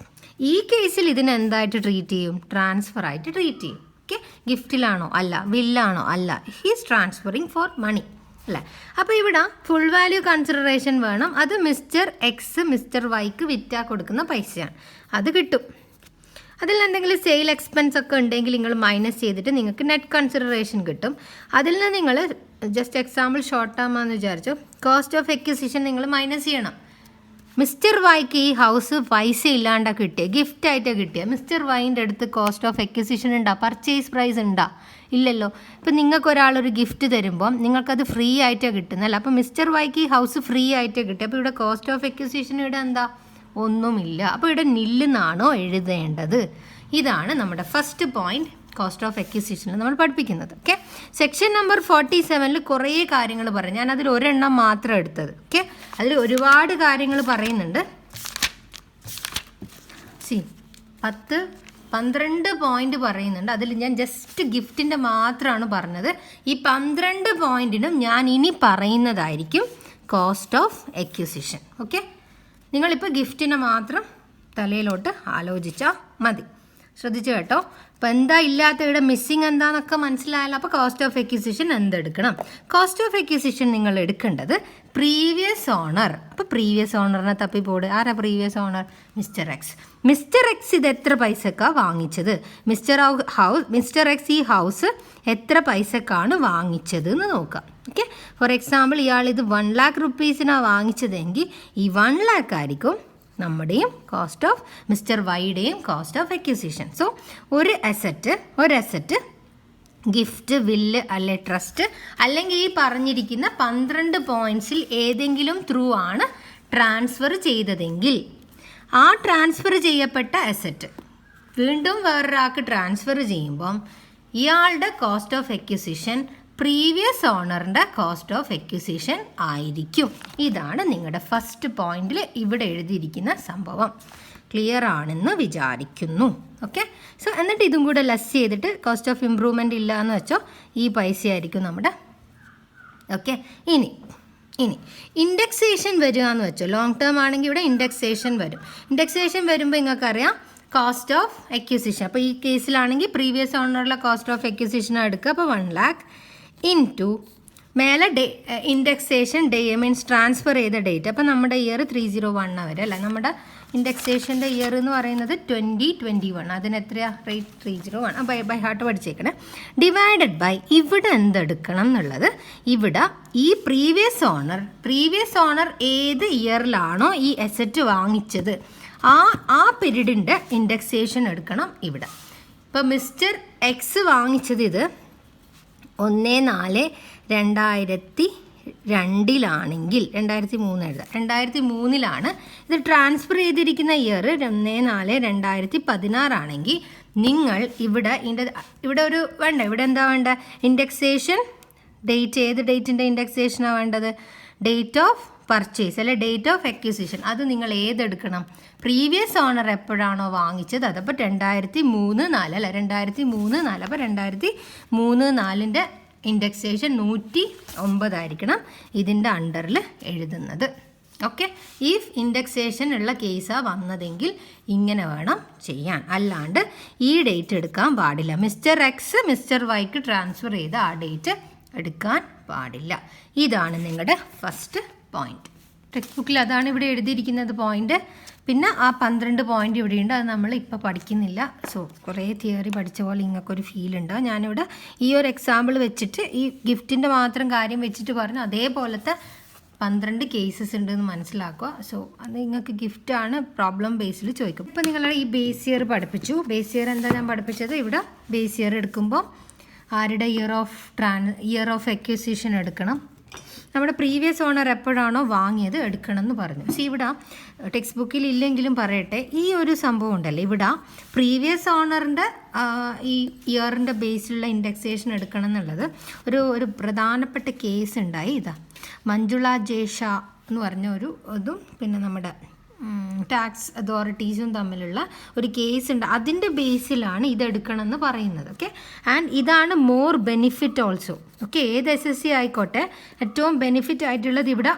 ഈ കേസിൽ ഇതിനെ എന്തായിട്ട് ട്രീറ്റ് ചെയ്യും? ട്രാൻസ്ഫർ ആയിട്ട് ട്രീറ്റ് ചെയ്യും. ഓക്കെ, ഗിഫ്റ്റിലാണോ? അല്ല. വില്ലാണോ? അല്ല. ഹീസ് ട്രാൻസ്ഫറിങ് ഫോർ മണി അല്ലേ? അപ്പോൾ ഇവിടെ ഫുൾ വാല്യൂ കൺസിഡറേഷൻ വേണം. അത് മിസ്റ്റർ എക്സ് മിസ്റ്റർ വൈക്ക് വിറ്റാ കൊടുക്കുന്ന പൈസയാണ്. അത് കിട്ടും. അതിൽ എന്തെങ്കിലും സെയിൽ എക്സ്പെൻസ് ഒക്കെ ഉണ്ടെങ്കിൽ നിങ്ങൾ മൈനസ് ചെയ്തിട്ട് നിങ്ങൾക്ക് നെറ്റ് കൺസിഡറേഷൻ കിട്ടും. അതിൽ നിന്ന് നിങ്ങൾ ജസ്റ്റ് എക്സാമ്പിൾ ഷോർട്ട് ടേം ആണെന്ന് വിചാരിച്ചു, കോസ്റ്റ് ഓഫ് അക്വിസിഷൻ നിങ്ങൾ മൈനസ് ചെയ്യണം. മിസ്റ്റർ വൈക്ക് ഈ ഹൗസ് പൈസ ഇല്ലാണ്ടാ കിട്ടിയ, ഗിഫ്റ്റായിട്ടാണ് കിട്ടിയ. മിസ്റ്റർ വൈൻ്റെ അടുത്ത് കോസ്റ്റ് ഓഫ് അക്വിസിഷൻ ഉണ്ടാ? പർച്ചേസ് പ്രൈസ് ഉണ്ടാ? ഇല്ലല്ലോ. ഇപ്പം നിങ്ങൾക്കൊരാളൊരു ഗിഫ്റ്റ് തരുമ്പം നിങ്ങൾക്കത് ഫ്രീ ആയിട്ടാണ് കിട്ടുന്നതല്ല. അപ്പോൾ മിസ്റ്റർ വൈക്ക് ഈ ഹൗസ് ഫ്രീ ആയിട്ടാണ് കിട്ടുക. അപ്പോൾ ഇവിടെ കോസ്റ്റ് ഓഫ് അക്വിസിഷൻ ഇവിടെ എന്താ? ഒന്നുമില്ല. അപ്പോൾ ഇവിടെ നില്ലെന്നാണോ എഴുതേണ്ടത്? ഇതാണ് നമ്മുടെ ഫസ്റ്റ് പോയിന്റ് കോസ്റ്റ് ഓഫ് അക്വിസിഷനിൽ നമ്മൾ പഠിപ്പിക്കുന്നത്. ഓക്കെ, സെക്ഷൻ നമ്പർ 47 കുറേ കാര്യങ്ങൾ പറയും. ഞാൻ അതിൽ ഒരെണ്ണം മാത്രം എടുത്തത്. ഓക്കെ, അതിൽ ഒരുപാട് കാര്യങ്ങൾ പറയുന്നുണ്ട്. 12 പോയിന്റ് പറയുന്നുണ്ട്. അതിൽ ഞാൻ ജസ്റ്റ് ഗിഫ്റ്റിൻ്റെ മാത്രമാണ് പറഞ്ഞത്. ഈ 12 പോയിന്റിനും ഞാൻ ഇനി പറയുന്നതായിരിക്കും കോസ്റ്റ് ഓഫ് അക്വിസിഷൻ. ഓക്കെ, നിങ്ങളിപ്പോൾ ഗിഫ്റ്റിനെ മാത്രം തലയിലോട്ട് ആലോചിച്ചാൽ മതി. ശ്രദ്ധിച്ചു കേട്ടോ. അപ്പോൾ എന്താ ഇല്ലാത്ത ഇവിടെ മിസ്സിങ് എന്താണെന്നൊക്കെ മനസ്സിലായല്ലോ. അപ്പോൾ കോസ്റ്റ് ഓഫ് എക്വിസിഷൻ എന്തെടുക്കണം? കോസ്റ്റ് ഓഫ് എക്വിസിഷൻ നിങ്ങൾ എടുക്കേണ്ടത് പ്രീവിയസ് ഓണർ. അപ്പോൾ പ്രീവിയസ് ഓണറിനെ തപ്പിപ്പോട്. ആരാ previous owner? Mister X. Mister X ഇത് എത്ര പൈസക്കാണ് വാങ്ങിച്ചത്? മിസ്റ്റർ എക്സ് ഈ ഹൗസ് എത്ര പൈസക്കാണ് വാങ്ങിച്ചത് എന്ന് നോക്കാം. ഓക്കെ, ഫോർ എക്സാമ്പിൾ ഇയാൾ ഇത് 1 lakh റുപ്പീസിനാണ് വാങ്ങിച്ചതെങ്കിൽ ഈ 1 lakh ആയിരിക്കും നമ്മുടെയും കോസ്റ്റ് ഓഫ് മിസ്റ്റർ വൈയുടെയും കോസ്റ്റ് ഓഫ് എക്വിസിഷൻ. സോ ഒരു അസറ്റ് ഗിഫ്റ്റ്, വില്ല് അല്ലെ ട്രസ്റ്റ് അല്ലെങ്കിൽ ഈ പറഞ്ഞിരിക്കുന്ന 12 പോയിന്റ്സിൽ ഏതെങ്കിലും ത്രൂ ആണ് ട്രാൻസ്ഫർ ചെയ്തതെങ്കിൽ ആ ട്രാൻസ്ഫർ ചെയ്യപ്പെട്ട അസറ്റ് വീണ്ടും വേറൊരാൾക്ക് ട്രാൻസ്ഫർ ചെയ്യുമ്പം ഇയാളുടെ കോസ്റ്റ് ഓഫ് എക്വിസിഷൻ പ്രീവിയസ് ഓണറിൻ്റെ കോസ്റ്റ് ഓഫ് എക്വിസിഷൻ ആയിരിക്കും. ഇതാണ് നിങ്ങളുടെ ഫസ്റ്റ് പോയിന്റിൽ ഇവിടെ എഴുതിയിരിക്കുന്ന സംഭവം. ക്ലിയർ ആണെന്ന് വിചാരിക്കുന്നു. ഓക്കെ, സോ എന്നിട്ട് ഇതും കൂടെ ലെസ് ചെയ്തിട്ട് കോസ്റ്റ് ഓഫ് ഇമ്പ്രൂവ്മെൻ്റ് ഇല്ല എന്ന് വെച്ചോ ഈ പൈസ ആയിരിക്കും നമ്മുടെ. ഓക്കെ, ഇനി ഇൻഡെക്സേഷൻ വരിക എന്ന് വെച്ചോ. ലോങ് ടേം ആണെങ്കിൽ ഇവിടെ ഇൻഡെക്സേഷൻ വരും. ഇൻഡെക്സേഷൻ വരുമ്പോൾ നിങ്ങൾക്കറിയാം കോസ്റ്റ് ഓഫ് എക്വിസിഷൻ. അപ്പോൾ ഈ കേസിലാണെങ്കിൽ പ്രീവിയസ് ഓണറിലെ കോസ്റ്റ് ഓഫ് എക്വിസിഷനാണ് എടുക്കുക. അപ്പോൾ 1 lakh ഇൻറ്റു മേലെ ഇൻഡെക്സേഷൻ മീൻസ് ട്രാൻസ്ഫർ ചെയ്ത ഡേറ്റ്. അപ്പോൾ നമ്മുടെ ഇയർ 301 വരെ അല്ലേ. നമ്മുടെ ഇൻഡെക്സേഷൻ്റെ ഇയർ എന്ന് പറയുന്നത് 2021. അതിന് എത്രയാ റേറ്റ്? 301. ബൈ ഹാർട്ട് പഠിച്ചേക്കണേ. ഡിവൈഡഡ് ബൈ ഇവിടെ എന്തെടുക്കണം എന്നുള്ളത്, ഇവിടെ ഈ പ്രീവിയസ് ഓണർ ഏത് ഇയറിലാണോ ഈ അസറ്റ് വാങ്ങിച്ചത് ആ പീരീഡിൻ്റെ ഇൻഡെക്സേഷൻ എടുക്കണം ഇവിടെ. ഇപ്പോൾ മിസ്റ്റർ എക്സ് വാങ്ങിച്ചത് ഇത് 1/4/2002 2003 എഴുതാം. 2003 ഇത് ട്രാൻസ്ഫർ ചെയ്തിരിക്കുന്ന ഇയർ 1/4/2016 ആണെങ്കിൽ നിങ്ങൾ ഇവിടെ ഒരു ഇവിടെ എന്താ വേണ്ട? Indexation date. ഏത് ഡേറ്റിൻ്റെ ഇൻഡെക്സേഷനാണ് വേണ്ടത്? ഡേറ്റ് ഓഫ് പർച്ചേസ് അല്ലെ ഡേറ്റ് ഓഫ് എക്വിസിഷൻ. അത് നിങ്ങൾ ഏതെടുക്കണം? പ്രീവിയസ് ഓണർ എപ്പോഴാണോ വാങ്ങിച്ചത് അതപ്പോൾ 2003-4 അല്ല 2003-4. അപ്പോൾ 2003-4 ഇൻഡെക്സേഷൻ 109 ആയിരിക്കണം ഇതിൻ്റെ അണ്ടറിൽ എഴുതുന്നത്. ഓക്കെ, ഈ ഇൻഡെക്സേഷൻ ഉള്ള കേസാണ് വന്നതെങ്കിൽ ഇങ്ങനെ വേണം ചെയ്യാൻ. അല്ലാണ്ട് ഈ ഡേറ്റ് എടുക്കാൻ പാടില്ല. മിസ്റ്റർ എക്സ് മിസ്റ്റർ വൈക്ക് ട്രാൻസ്ഫർ ചെയ്ത ആ ഡേറ്റ് എടുക്കാൻ പാടില്ല. ഇതാണ് നിങ്ങളുടെ ഫസ്റ്റ് പോയിന്റ്. ടെക്സ്റ്റ് ബുക്കിൽ അതാണ് ഇവിടെ എഴുതിയിരിക്കുന്നത് പോയിന്റ്. പിന്നെ ആ 12 പോയിന്റ് ഇവിടെയുണ്ട്. അത് നമ്മൾ ഇപ്പോൾ പഠിക്കുന്നില്ല. സോ കുറേ തിയറി പഠിച്ച പോലെ നിങ്ങൾക്കൊരു ഫീൽ ഉണ്ട്. ഞാനിവിടെ ഈ ഒരു എക്സാമ്പിൾ വെച്ചിട്ട് ഈ ഗിഫ്റ്റിൻ്റെ മാത്രം കാര്യം വെച്ചിട്ട് പറഞ്ഞു അതേപോലത്തെ 12 കേസസ് ഉണ്ടെന്ന് മനസ്സിലാക്കുക. സോ അത് നിങ്ങൾക്ക് ഗിഫ്റ്റാണ് പ്രോബ്ലം ബേസിൽ ചോദിക്കും. ഇപ്പോൾ നിങ്ങളുടെ ഈ ബേസ് ഇയർ പഠിപ്പിച്ചു. ബേസ് ഇയർ എന്താ ഞാൻ പഠിപ്പിച്ചത്? ഇവിടെ ബേസ് ഇയർ എടുക്കുമ്പോൾ ആരുടെ ഇയർ ഓഫ് എക്വിസിഷൻ എടുക്കണം? നമ്മുടെ പ്രീവിയസ് ഓണർ എപ്പോഴാണോ വാങ്ങിയത് എടുക്കണം എന്ന് പറഞ്ഞു. പക്ഷേ ഇവിടെ ടെക്സ്റ്റ് ബുക്കിൽ ഇല്ലെങ്കിലും പറയട്ടെ, ഈ ഒരു സംഭവം ഉണ്ടല്ലോ, ഇവിടെ പ്രീവിയസ് ഓണറിൻ്റെ ഈ ഇയറിൻ്റെ ബേസിലുള്ള ഇൻഡെക്സേഷൻ എടുക്കണം എന്നുള്ളത് ഒരു പ്രധാനപ്പെട്ട കേസ് ഉണ്ടായി. ഇതാ മഞ്ജുള ജേഷ എന്ന് പറഞ്ഞ ഇതും പിന്നെ നമ്മുടെ ടാക്സ് അതോറിറ്റീസും തമ്മിലുള്ള ഒരു കേസ് ഉണ്ട്. അതിൻ്റെ ബേസിലാണ് ഇതെടുക്കണമെന്ന് പറയുന്നത്. ഓക്കെ, ആൻഡ് ഇതാണ് മോർ ബെനിഫിറ്റ് ഓൾസോ. ഓക്കെ, ഏത് SSC ആയിക്കോട്ടെ ഏറ്റവും ബെനിഫിറ്റ് ആയിട്ടുള്ളത് ഇവിടെ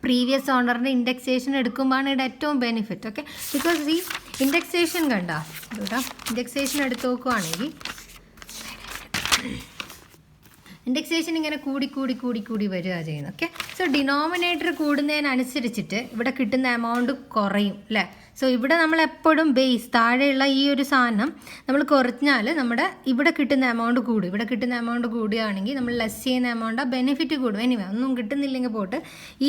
പ്രീവിയസ് ഓണറിൻ്റെ ഇൻഡെക്സേഷൻ എടുക്കുമ്പോഴാണ് ഇവിടെ ഏറ്റവും ബെനിഫിറ്റ്. ഓക്കെ, ബിക്കോസ് ഈ ഇൻഡെക്സേഷൻ കണ്ട ഇവിടെ ഇൻഡെക്സേഷൻ എടുത്ത് നോക്കുവാണെങ്കിൽ ഇൻഡെക്സേഷൻ ഇങ്ങനെ കൂടി വരിക ചെയ്യുന്നത്. ഓക്കെ, സോ ഡിനോമിനേറ്റർ കൂടുന്നതിനനുസരിച്ചിട്ട് ഇവിടെ കിട്ടുന്ന എമൗണ്ട് കുറയും അല്ലേ. സോ ഇവിടെ നമ്മൾ എപ്പോഴും ബേസ് താഴെയുള്ള ഈ ഒരു സാധനം നമ്മൾ കുറഞ്ഞാൽ നമ്മുടെ ഇവിടെ കിട്ടുന്ന എമൗണ്ട് കൂടും. ഇവിടെ കിട്ടുന്ന എമൗണ്ട് കൂടുകയാണെങ്കിൽ നമ്മൾ ലെസ് ചെയ്യുന്ന എമൗണ്ട് ബെനിഫിറ്റ് കൂടും. എനിവേ ഒന്നും കിട്ടുന്നില്ലെങ്കിൽ പോട്ട്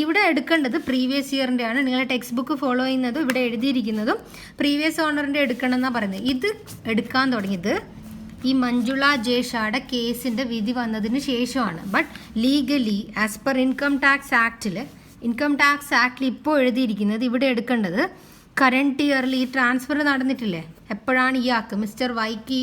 ഇവിടെ എടുക്കേണ്ടത് പ്രീവിയസ് ഇയറിൻ്റെ ആണ്. നിങ്ങളെ ടെക്സ്റ്റ് ബുക്ക് ഫോളോ ചെയ്യുന്നതും ഇവിടെ എഴുതിയിരിക്കുന്നതും പ്രീവിയസ് ഓണറിൻ്റെ എടുക്കണം എന്നാണ് പറയുന്നത്. ഇത് എടുക്കാൻ തുടങ്ങിയത് ഈ മഞ്ജുള ജേഷയുടെ കേസിൻ്റെ വിധി വന്നതിന് ശേഷമാണ്. But legally as per income tax ആക്ടിൽ ഇപ്പോൾ എഴുതിയിരിക്കുന്നത് ഇവിടെ എടുക്കേണ്ടത് കറണ്ട് ഇയറിൽ ഈ ട്രാൻസ്ഫർ നടന്നിട്ടില്ലേ, എപ്പോഴാണ് ഇയാൾക്ക് മിസ്റ്റർ വൈക്ക് ഈ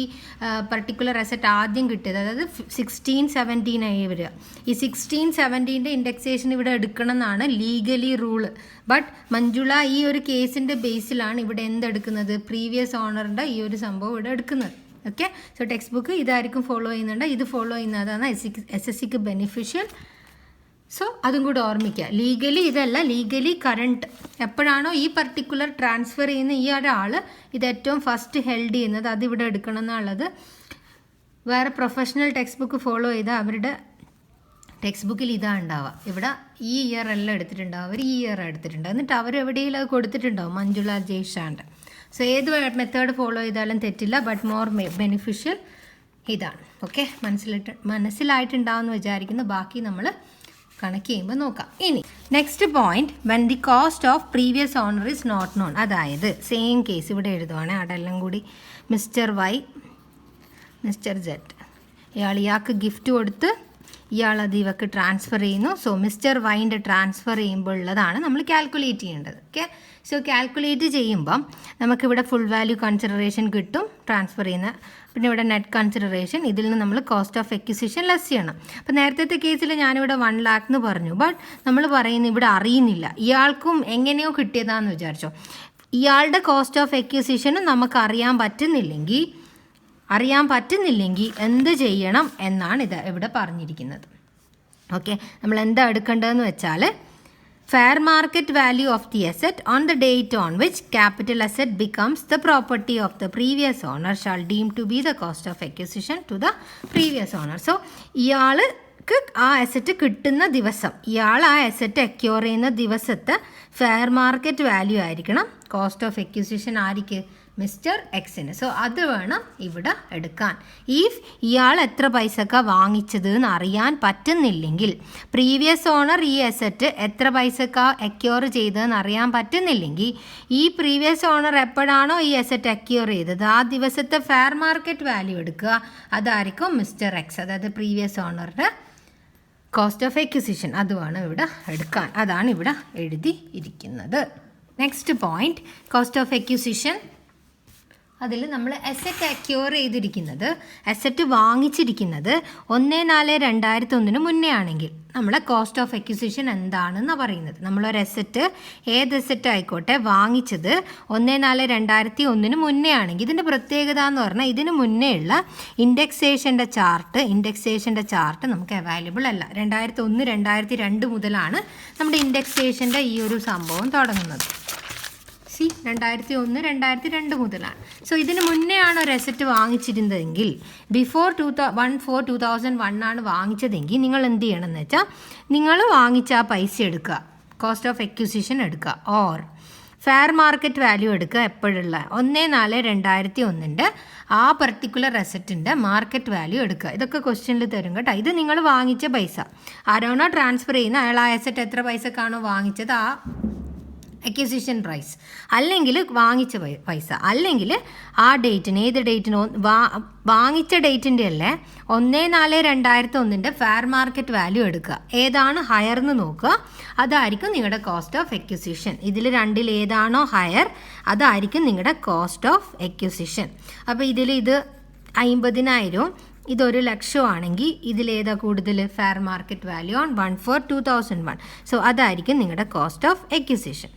പർട്ടിക്കുലർ അസറ്റ് ആദ്യം കിട്ടിയത്, അതായത് 16-17 ആയി വരിക. ഈ 16-17 ഇൻഡെക്സേഷൻ ഇവിടെ എടുക്കണം എന്നാണ് ലീഗലി റൂള്. ബട്ട് മഞ്ജുള ഈ ഒരു കേസിൻ്റെ ബേസിലാണ് ഇവിടെ എന്തെടുക്കുന്നത്, പ്രീവിയസ് ഓണറിൻ്റെ ഈ ഒരു സംഭവം ഇവിടെ എടുക്കുന്നത്. ഓക്കെ, സോ ടെക്സ്റ്റ് ബുക്ക് ഇതായിരിക്കും ഫോളോ ചെയ്യുന്നുണ്ട്. ഇത് ഫോളോ ചെയ്യുന്നതാണ് SSCക്ക് ബെനിഫിഷ്യൽ. സോ അതും കൂടി ഓർമ്മിക്കുക. ലീഗലി ഇതല്ല, ലീഗലി കറണ്ട് എപ്പോഴാണോ ഈ പർട്ടിക്കുലർ ട്രാൻസ്ഫർ ചെയ്യുന്ന ഈ ഒരാൾ ഇത് ഏറ്റവും ഫസ്റ്റ് ഹെൽഡ് ചെയ്യുന്നത് അതിവിടെ എടുക്കണം എന്നുള്ളത് വേറെ പ്രൊഫഷണൽ ടെക്സ്റ്റ് ബുക്ക് ഫോളോ ചെയ്താൽ അവരുടെ ടെക്സ്റ്റ് ബുക്കിൽ ഇതാ ഉണ്ടാവുക. ഇവിടെ ഈ ഇയർ എല്ലാം എടുത്തിട്ടുണ്ടാവും, അവർ ഈ ഇയർ എടുത്തിട്ടുണ്ടാവും, എന്നിട്ട് അവർ എവിടെയെങ്കിലും അത് കൊടുത്തിട്ടുണ്ടാവും മഞ്ജുള ജയ്ഷാൻ്റെ. സോ ഏത് മെത്തേഡ് ഫോളോ ചെയ്താലും തെറ്റില്ല, ബട്ട് മോർ ബെനിഫിഷ്യൽ ഇതാണ്. ഓക്കെ, മനസ്സിലായിട്ടുണ്ടാവുമെന്ന് വിചാരിക്കുന്നു. ബാക്കി നമ്മൾ കണക്ക് ചെയ്യുമ്പോൾ നോക്കാം. ഇനി next point, when the cost of previous owner is not known. അതായത് സെയിം കേസ് ഇവിടെ എഴുതുവാണ്, അതെല്ലാം കൂടി മിസ്റ്റർ വൈ മിസ്റ്റർ സെഡ്, ഇയാൾക്ക് ഗിഫ്റ്റ് കൊടുത്ത് ഇയാളത് ഇവക്ക് ട്രാൻസ്ഫർ ചെയ്യുന്നു. സോ മിസ്റ്റർ വൈൻ്റെ ട്രാൻസ്ഫർ ചെയ്യുമ്പോൾ ഉള്ളതാണ് നമ്മൾ കാൽക്കുലേറ്റ് ചെയ്യേണ്ടത്. ഓക്കെ, സോ കാൽക്കുലേറ്റ് ചെയ്യുമ്പം നമുക്കിവിടെ ഫുൾ വാല്യൂ കൺസിഡറേഷൻ കിട്ടും ട്രാൻസ്ഫർ ചെയ്യുന്ന, പിന്നെ ഇവിടെ നെറ്റ് കൺസിഡറേഷൻ, ഇതിൽ നിന്ന് നമ്മൾ കോസ്റ്റ് ഓഫ് എക്വിസിഷൻ ലെസ് ചെയ്യണം. അപ്പോൾ നേരത്തെ കേസിൽ ഞാനിവിടെ 1 lakh എന്ന് പറഞ്ഞു, ബട്ട് നമ്മൾ പറയുന്നത് ഇവിടെ അറിയുന്നില്ല, ഇയാൾക്കും എങ്ങനെയോ കിട്ടിയതാണെന്ന് വിചാരിച്ചോ. ഇയാളുടെ കോസ്റ്റ് ഓഫ് എക്വിസിഷനും നമുക്ക് അറിയാൻ പറ്റുന്നില്ലെങ്കിൽ എന്ത് ചെയ്യണം എന്നാണ് ഇത് ഇവിടെ പറഞ്ഞിരിക്കുന്നത്. ഓക്കെ, നമ്മൾ എന്താ എടുക്കേണ്ടതെന്ന് വെച്ചാൽ fair market value of the asset on the date on which capital asset becomes the property of the previous owner shall deem to be the cost of acquisition to the previous owner. So ഇയാൾക്ക് ആ asset കിട്ടുന്ന ദിവസം, ഇയാൾ ആ asset acquire ചെയ്യുന്ന ദിവസത്തെ fair market value ആയിരിക്കണം cost of acquisition arc, mister എക്സിന്. സോ അത് വേണം ഇവിടെ എടുക്കാൻ. ഇഫ് ഇയാൾ എത്ര പൈസക്കാണ് വാങ്ങിച്ചത് എന്ന് അറിയാൻ പറ്റുന്നില്ലെങ്കിൽ, പ്രീവിയസ് ഓണർ ഈ അസറ്റ് എത്ര പൈസക്കാണ് അക്യൂർ ചെയ്തതെന്ന് അറിയാൻ പറ്റുന്നില്ലെങ്കിൽ, ഈ പ്രീവിയസ് ഓണർ എപ്പോഴാണോ ഈ അസറ്റ് അക്യൂർ ചെയ്തത് ആ ദിവസത്തെ ഫെയർ മാർക്കറ്റ് വാല്യൂ എടുക്കുക, അതായിരിക്കും മിസ്റ്റർ എക്സ്, അതായത് പ്രീവിയസ് ഓണറുടെ കോസ്റ്റ് ഓഫ് എക്വിസിഷൻ. അത് വേണം ഇവിടെ എടുക്കാൻ, അതാണ് ഇവിടെ എഴുതി ഇരിക്കുന്നത്. Next point, cost of acquisition. അതിൽ നമ്മൾ അസറ്റ് അക്യൂർ ചെയ്തിരിക്കുന്നത്, അസറ്റ് വാങ്ങിച്ചിരിക്കുന്നത് 1/4/2001 മുന്നേ ആണെങ്കിൽ നമ്മളെ കോസ്റ്റ് ഓഫ് എക്വിസിഷൻ എന്താണെന്ന് പറയുന്നത്. നമ്മളൊരു അസറ്റ്, ഏത് അസറ്റ് ആയിക്കോട്ടെ, വാങ്ങിച്ചത് 1/4/2001 മുന്നേ ആണെങ്കിൽ ഇതിൻ്റെ പ്രത്യേകത എന്ന് പറഞ്ഞാൽ ഇതിന് മുന്നേ ഉള്ള ഇൻഡെക്സേഷൻ്റെ ചാർട്ട് നമുക്ക് അവൈലബിൾ അല്ല. 2001 2002 മുതലാണ് നമ്മുടെ ഇൻഡെക്സേഷൻ്റെ ഈ ഒരു സംഭവം തുടങ്ങുന്നത്. 2001 2002 മുതലാണ്. സോ ഇതിന് മുന്നേ ആണ് ഒരു അസറ്റ് വാങ്ങിച്ചിരുന്നതെങ്കിൽ, ബിഫോർ 1/4/2001 ആണ് വാങ്ങിച്ചതെങ്കിൽ നിങ്ങൾ എന്ത് ചെയ്യണമെന്ന് വെച്ചാൽ, നിങ്ങൾ വാങ്ങിച്ച ആ പൈസ എടുക്കുക, കോസ്റ്റ് ഓഫ് എക്വിസിഷൻ എടുക്കുക, ഓർ ഫെയർ മാർക്കറ്റ് വാല്യൂ എടുക്കുക. എപ്പോഴുള്ള 1/4/2001 ആ പർട്ടിക്കുലർ അസറ്റിൻ്റെ മാർക്കറ്റ് വാല്യൂ എടുക്കുക. ഇതൊക്കെ ക്വസ്റ്റ്യനിൽ തരും കേട്ടോ. ഇത് നിങ്ങൾ വാങ്ങിച്ച പൈസ, ആരാണോ ട്രാൻസ്ഫർ ചെയ്യുന്ന അയാൾ ആ അസറ്റ് എത്ര പൈസക്കാണോ വാങ്ങിച്ചത് ആ അക്വിസിഷൻ പ്രൈസ്, അല്ലെങ്കിൽ വാങ്ങിച്ച പൈസ, അല്ലെങ്കിൽ ആ ഡേറ്റിന്, ഏത് ഡേറ്റിനോ വാങ്ങിച്ച ഡേറ്റിൻ്റെ അല്ലേ 1/4/2001 ഫെയർ മാർക്കറ്റ് വാല്യൂ എടുക്കുക. ഏതാണ് ഹയർ എന്ന് നോക്കുക, അതായിരിക്കും നിങ്ങളുടെ കോസ്റ്റ് ഓഫ് എക്വിസിഷൻ. ഇതിൽ രണ്ടിൽ ഏതാണോ ഹയർ അതായിരിക്കും നിങ്ങളുടെ കോസ്റ്റ് ഓഫ് എക്വിസിഷൻ. അപ്പോൾ ഇതിൽ ഇത് 50,000 ഇതൊരു 1,00,000 ആണെങ്കിൽ ഇതിലേതാ കൂടുതൽ, fair market value on 1/4/2001. So അതായിരിക്കും നിങ്ങളുടെ cost of acquisition.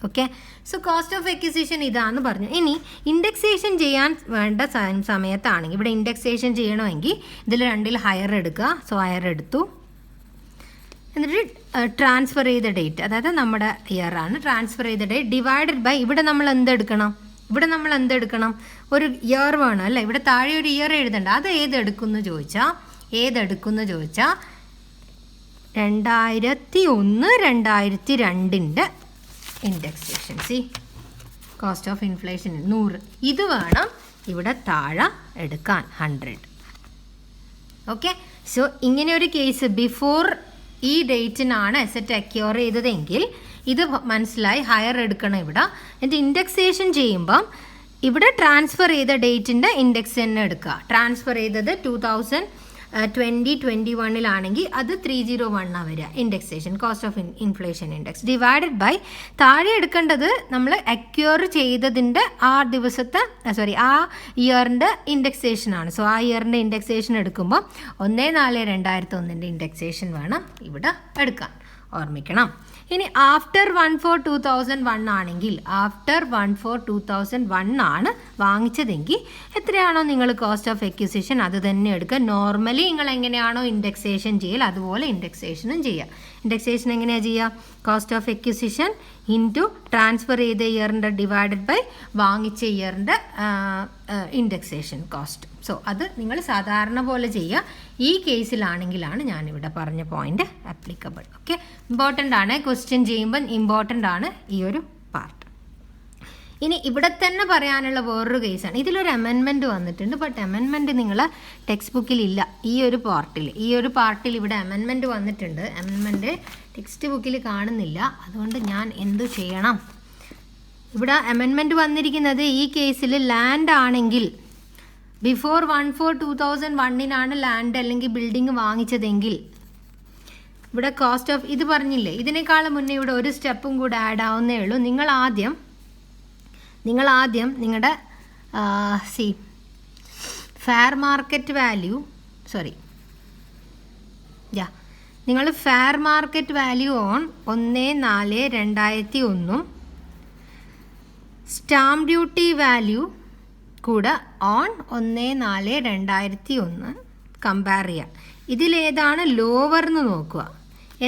Okay, so cost of acquisition ഇതാന്ന് പറഞ്ഞു. ഇനി ഇൻഡെക്സേഷൻ ചെയ്യാൻ വേണ്ട സമയത്താണെങ്കിൽ, ഇവിടെ ഇൻഡെക്സേഷൻ ചെയ്യണമെങ്കിൽ ഇതിൽ രണ്ടിൽ ഹയർ എടുക്കുക. സോ ഹയർ എടുത്തു, എന്നിട്ട് ട്രാൻസ്ഫർ ചെയ്ത ഡേറ്റ്, അതായത് നമ്മുടെ ഇയർ ആണ്, ട്രാൻസ്ഫർ ചെയ്ത ഡേറ്റ് ഡിവൈഡഡ് ബൈ, ഇവിടെ നമ്മൾ എന്തെടുക്കണം, ഒരു ഇയർ വേണം അല്ലേ, ഇവിടെ താഴെ ഒരു ഇയർ എഴുതണ്ട. അത് ഏതെടുക്കുമെന്ന് ചോദിച്ചാൽ 2001 2002 ഇൻഡെക്സേഷൻ. കോസ്റ്റ് ഓഫ് ഇൻഫ്ലേഷൻ 100, ഇത് വേണം ഇവിടെ താഴെ എടുക്കാൻ 100. ഓക്കെ, സോ ഇങ്ങനെ ഒരു കേസ് ബിഫോർ ഈ ഡേറ്റിനാണ് അസറ്റ് അക്യൂർ ചെയ്തതെങ്കിൽ ഇത് മനസ്സിലായി, ഹയർ എടുക്കണം ഇവിടെ. എന്നിട്ട് ഇൻഡെക്സേഷൻ ചെയ്യുമ്പം ഇവിടെ ട്രാൻസ്ഫർ ചെയ്ത ഡേറ്റിൻ്റെ ഇൻഡെക്സ് തന്നെ എടുക്കുക. ട്രാൻസ്ഫർ ചെയ്തത് 2020-21 അത് 301 വരിക indexation, cost of inflation index divided by താഴെ എടുക്കേണ്ടത് നമ്മൾ അക്യൂർ ചെയ്തതിൻ്റെ ആ ദിവസത്തെ ആ ഇയറിൻ്റെ ഇൻഡെക്സേഷൻ ആണ്. സോ ആ ഇയറിൻ്റെ ഇൻഡെക്സേഷൻ എടുക്കുമ്പോൾ 1/4/2001 ഇൻഡെക്സേഷൻ വേണം ഇവിടെ എടുക്കാൻ, ഓർമ്മിക്കണം. ഇനി ആഫ്റ്റർ 1/4/2001 ആണെങ്കിൽ, ആഫ്റ്റർ 1/4/2001 ആണ് വാങ്ങിച്ചതെങ്കിൽ എത്രയാണോ നിങ്ങൾ കോസ്റ്റ് ഓഫ് എക്വിസിഷൻ അത് തന്നെ എടുക്കുക. നോർമലി നിങ്ങൾ എങ്ങനെയാണോ ഇൻഡെക്സേഷൻ ചെയ്യൽ അതുപോലെ ഇൻഡെക്സേഷനും ചെയ്യുക. ഇൻഡെക്സേഷൻ എങ്ങനെയാണ് ചെയ്യുക? Cost of acquisition into transfer ചെയ്ത ഇയറിൻ്റെ ഡിവൈഡഡ് ബൈ വാങ്ങിച്ച ഇയറിൻ്റെ ഇൻഡെക്സേഷൻ കോസ്റ്റ്. സോ അത് നിങ്ങൾ സാധാരണ പോലെ ചെയ്യുക. ഈ കേസിലാണെങ്കിലാണ് ഞാനിവിടെ പറഞ്ഞ പോയിന്റ് ആപ്ലിക്കബിൾ. ഓക്കെ, ഇമ്പോർട്ടൻ്റ് ആണ്. ക്വസ്റ്റ്യൻ ചെയ്യുമ്പോൾ ഇമ്പോർട്ടൻ്റ് ആണ് ഈ ഒരു പാർട്ട്. ഇനി ഇവിടെ തന്നെ പറയാനുള്ള വേറൊരു കേസാണ്. ഇതിലൊരു അമെൻമെൻറ്റ് വന്നിട്ടുണ്ട്. ബട്ട് അമെൻമെൻറ്റ് നിങ്ങൾ ടെക്സ്റ്റ് ബുക്കിലില്ല. ഈ ഒരു പാർട്ടിൽ ഇവിടെ അമെൻമെൻറ്റ് വന്നിട്ടുണ്ട്. അമെൻമെൻറ്റ് ടെക്സ്റ്റ് ബുക്കിൽ കാണുന്നില്ല. അതുകൊണ്ട് ഞാൻ എന്തു ചെയ്യണം? ഇവിടെ അമെൻമെൻറ്റ് വന്നിരിക്കുന്നത് ഈ കേസിൽ ലാൻഡ് ആണെങ്കിൽ ബിഫോർ 1/4/2001 ലാൻഡ് അല്ലെങ്കിൽ ബിൽഡിംഗ് വാങ്ങിച്ചതെങ്കിൽ ഇവിടെ കോസ്റ്റ് ഓഫ് ഇത് പറഞ്ഞില്ലേ, ഇതിനേക്കാളും മുന്നേ ഇവിടെ ഒരു സ്റ്റെപ്പും കൂടെ ആഡ് ആവുന്നേ ഉള്ളൂ. നിങ്ങൾ ആദ്യം നിങ്ങളുടെ ഫെയർ മാർക്കറ്റ് വാല്യൂ നിങ്ങൾ fair market value on 1/4/2001 stamp duty value കൂടെ ഓൺ 1/4/2001 കമ്പയർ ചെയ്യുക. ഇതിലേതാണ് ലോവർ എന്ന് നോക്കുക.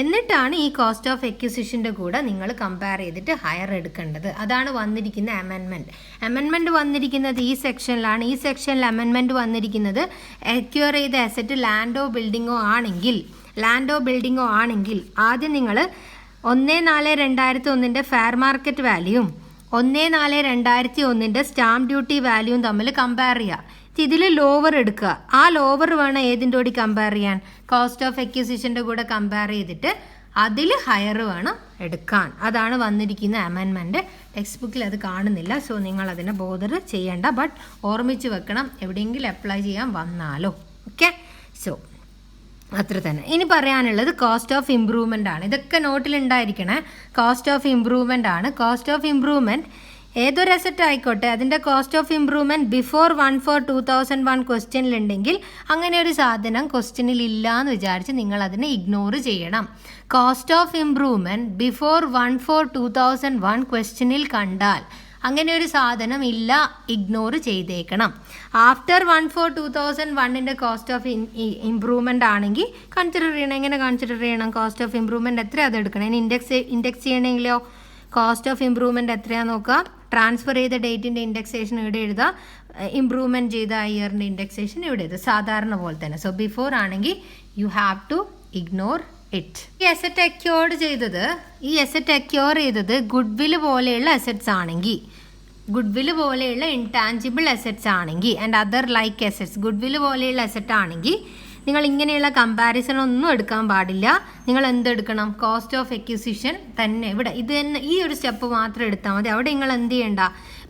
എന്നിട്ടാണ് ഈ കോസ്റ്റ് ഓഫ് എക്വിസിഷൻ്റെ കൂടെ നിങ്ങൾ കമ്പയർ ചെയ്തിട്ട് ഹയർ എടുക്കേണ്ടത്. അതാണ് വന്നിരിക്കുന്ന അമെൻമെൻറ്റ് വന്നിരിക്കുന്നത് ഈ സെക്ഷനിലാണ്. ഈ സെക്ഷനിൽ അമെൻമെൻറ്റ് വന്നിരിക്കുന്നത് എക്വയർ ചെയ്ത അസറ്റ് ലാൻഡോ ബിൽഡിങ്ങോ ആണെങ്കിൽ ആദ്യം നിങ്ങൾ 1/4/2001 ഫെയർ മാർക്കറ്റ് വാല്യൂയും 1/4/2001 സ്റ്റാമ്പ് ഡ്യൂട്ടി വാല്യൂവും തമ്മിൽ കമ്പയർ ചെയ്യുക. ഇതിൽ ലോവർ എടുക്കുക. ആ ലോവർ വേണം ഏതിൻ്റെ കൂടി കമ്പയർ ചെയ്യാൻ? കോസ്റ്റ് ഓഫ് എക്വിസിഷൻ്റെ കൂടെ കമ്പയർ ചെയ്തിട്ട് അതിൽ ഹയർ വേണം എടുക്കാൻ. അതാണ് വന്നിരിക്കുന്ന അമെൻമെൻറ്റ്. ടെക്സ്റ്റ് ബുക്കിൽ അത് കാണുന്നില്ല. സോ നിങ്ങൾ അതിനെ ബോദർ ചെയ്യേണ്ട. ബട്ട് ഓർമ്മിച്ച് വെക്കണം, എവിടെയെങ്കിലും അപ്ലൈ ചെയ്യാൻ വന്നാലോ. ഓക്കെ, സോ അത്ര തന്നെ. ഇനി പറയാനുള്ളത് കോസ്റ്റ് ഓഫ് ഇംപ്രൂവ്മെൻ്റ് ആണ്. ഇതൊക്കെ നോട്ടിലുണ്ടായിരിക്കണേ. കോസ്റ്റ് ഓഫ് ഇംപ്രൂവ്മെൻ്റ് ആണ്. കോസ്റ്റ് ഓഫ് ഇംപ്രൂവ്മെൻറ്റ് ഏതൊരു അസറ്റ് ആയിക്കോട്ടെ അതിൻ്റെ കോസ്റ്റ് ഓഫ് ഇംപ്രൂവ്മെൻറ്റ് ബിഫോർ 1/4/2001 ക്വസ്റ്റ്യനിലുണ്ടെങ്കിൽ അങ്ങനെ ഒരു സാധനം ക്വസ്റ്റ്യനിൽ ഇല്ല എന്ന് വിചാരിച്ച് നിങ്ങൾ അതിനെ ഇഗ്നോർ ചെയ്യണം. കോസ്റ്റ് ഓഫ് ഇംപ്രൂവ്മെൻറ്റ് ബിഫോർ 1/4/2001 ക്വസ്റ്റ്യനിൽ കണ്ടാൽ അങ്ങനെ ഒരു സാധനം ഇല്ല, ഇഗ്നോർ ചെയ്തേക്കണം. ആഫ്റ്റർ 1/4/2001 കോസ്റ്റ് ഓഫ് ഇംപ്രൂവ്മെൻ്റ് ആണെങ്കിൽ കൺസിഡർ ചെയ്യണം. എങ്ങനെ കൺസിഡർ ചെയ്യണം? കോസ്റ്റ് ഓഫ് ഇംപ്രൂവ്മെൻറ്റ് എത്ര അത് എടുക്കണം. ഇനി ഇൻഡെക്സ് ചെയ്യണമെങ്കിലോ കോസ്റ്റ് ഓഫ് ഇംപ്രൂവ്മെൻറ്റ് എത്രയാണെന്ന് നോക്കുക. ട്രാൻസ്ഫർ ചെയ്ത ഡേറ്റിൻ്റെ ഇൻഡെക്സേഷൻ ഇവിടെ എഴുതുക. ഇംപ്രൂവ്മെൻറ്റ് ചെയ്ത ഇയറിൻ്റെ ഇൻഡെക്സേഷൻ ഇവിടെ എഴുതുക. സാധാരണ പോലെ തന്നെ. സോ ബിഫോർ ആണെങ്കിൽ you have to ignore it. ഈ അസറ്റ് അക്യൂർ ചെയ്തത് ഗുഡ്വിൽ പോലെയുള്ള അസറ്റ്സ് ആണെങ്കിൽ, ഗുഡ്വിൽ പോലെയുള്ള ഇൻടാഞ്ചിബിൾ അസറ്റ്സ് ആണെങ്കിൽ and other like assets, goodwill പോലെയുള്ള അസറ്റ് ആണെങ്കിൽ നിങ്ങൾ ഇങ്ങനെയുള്ള കമ്പാരിസൺ ഒന്നും എടുക്കാൻ പാടില്ല. നിങ്ങൾ എന്തെടുക്കണം? കോസ്റ്റ് ഓഫ് എക്വിസിഷൻ തന്നെ. ഇവിടെ ഇത് തന്നെ ഈ ഒരു സ്റ്റെപ്പ് മാത്രം എടുത്താൽ മതി. അവിടെ നിങ്ങൾ എന്ത് ചെയ്യേണ്ട?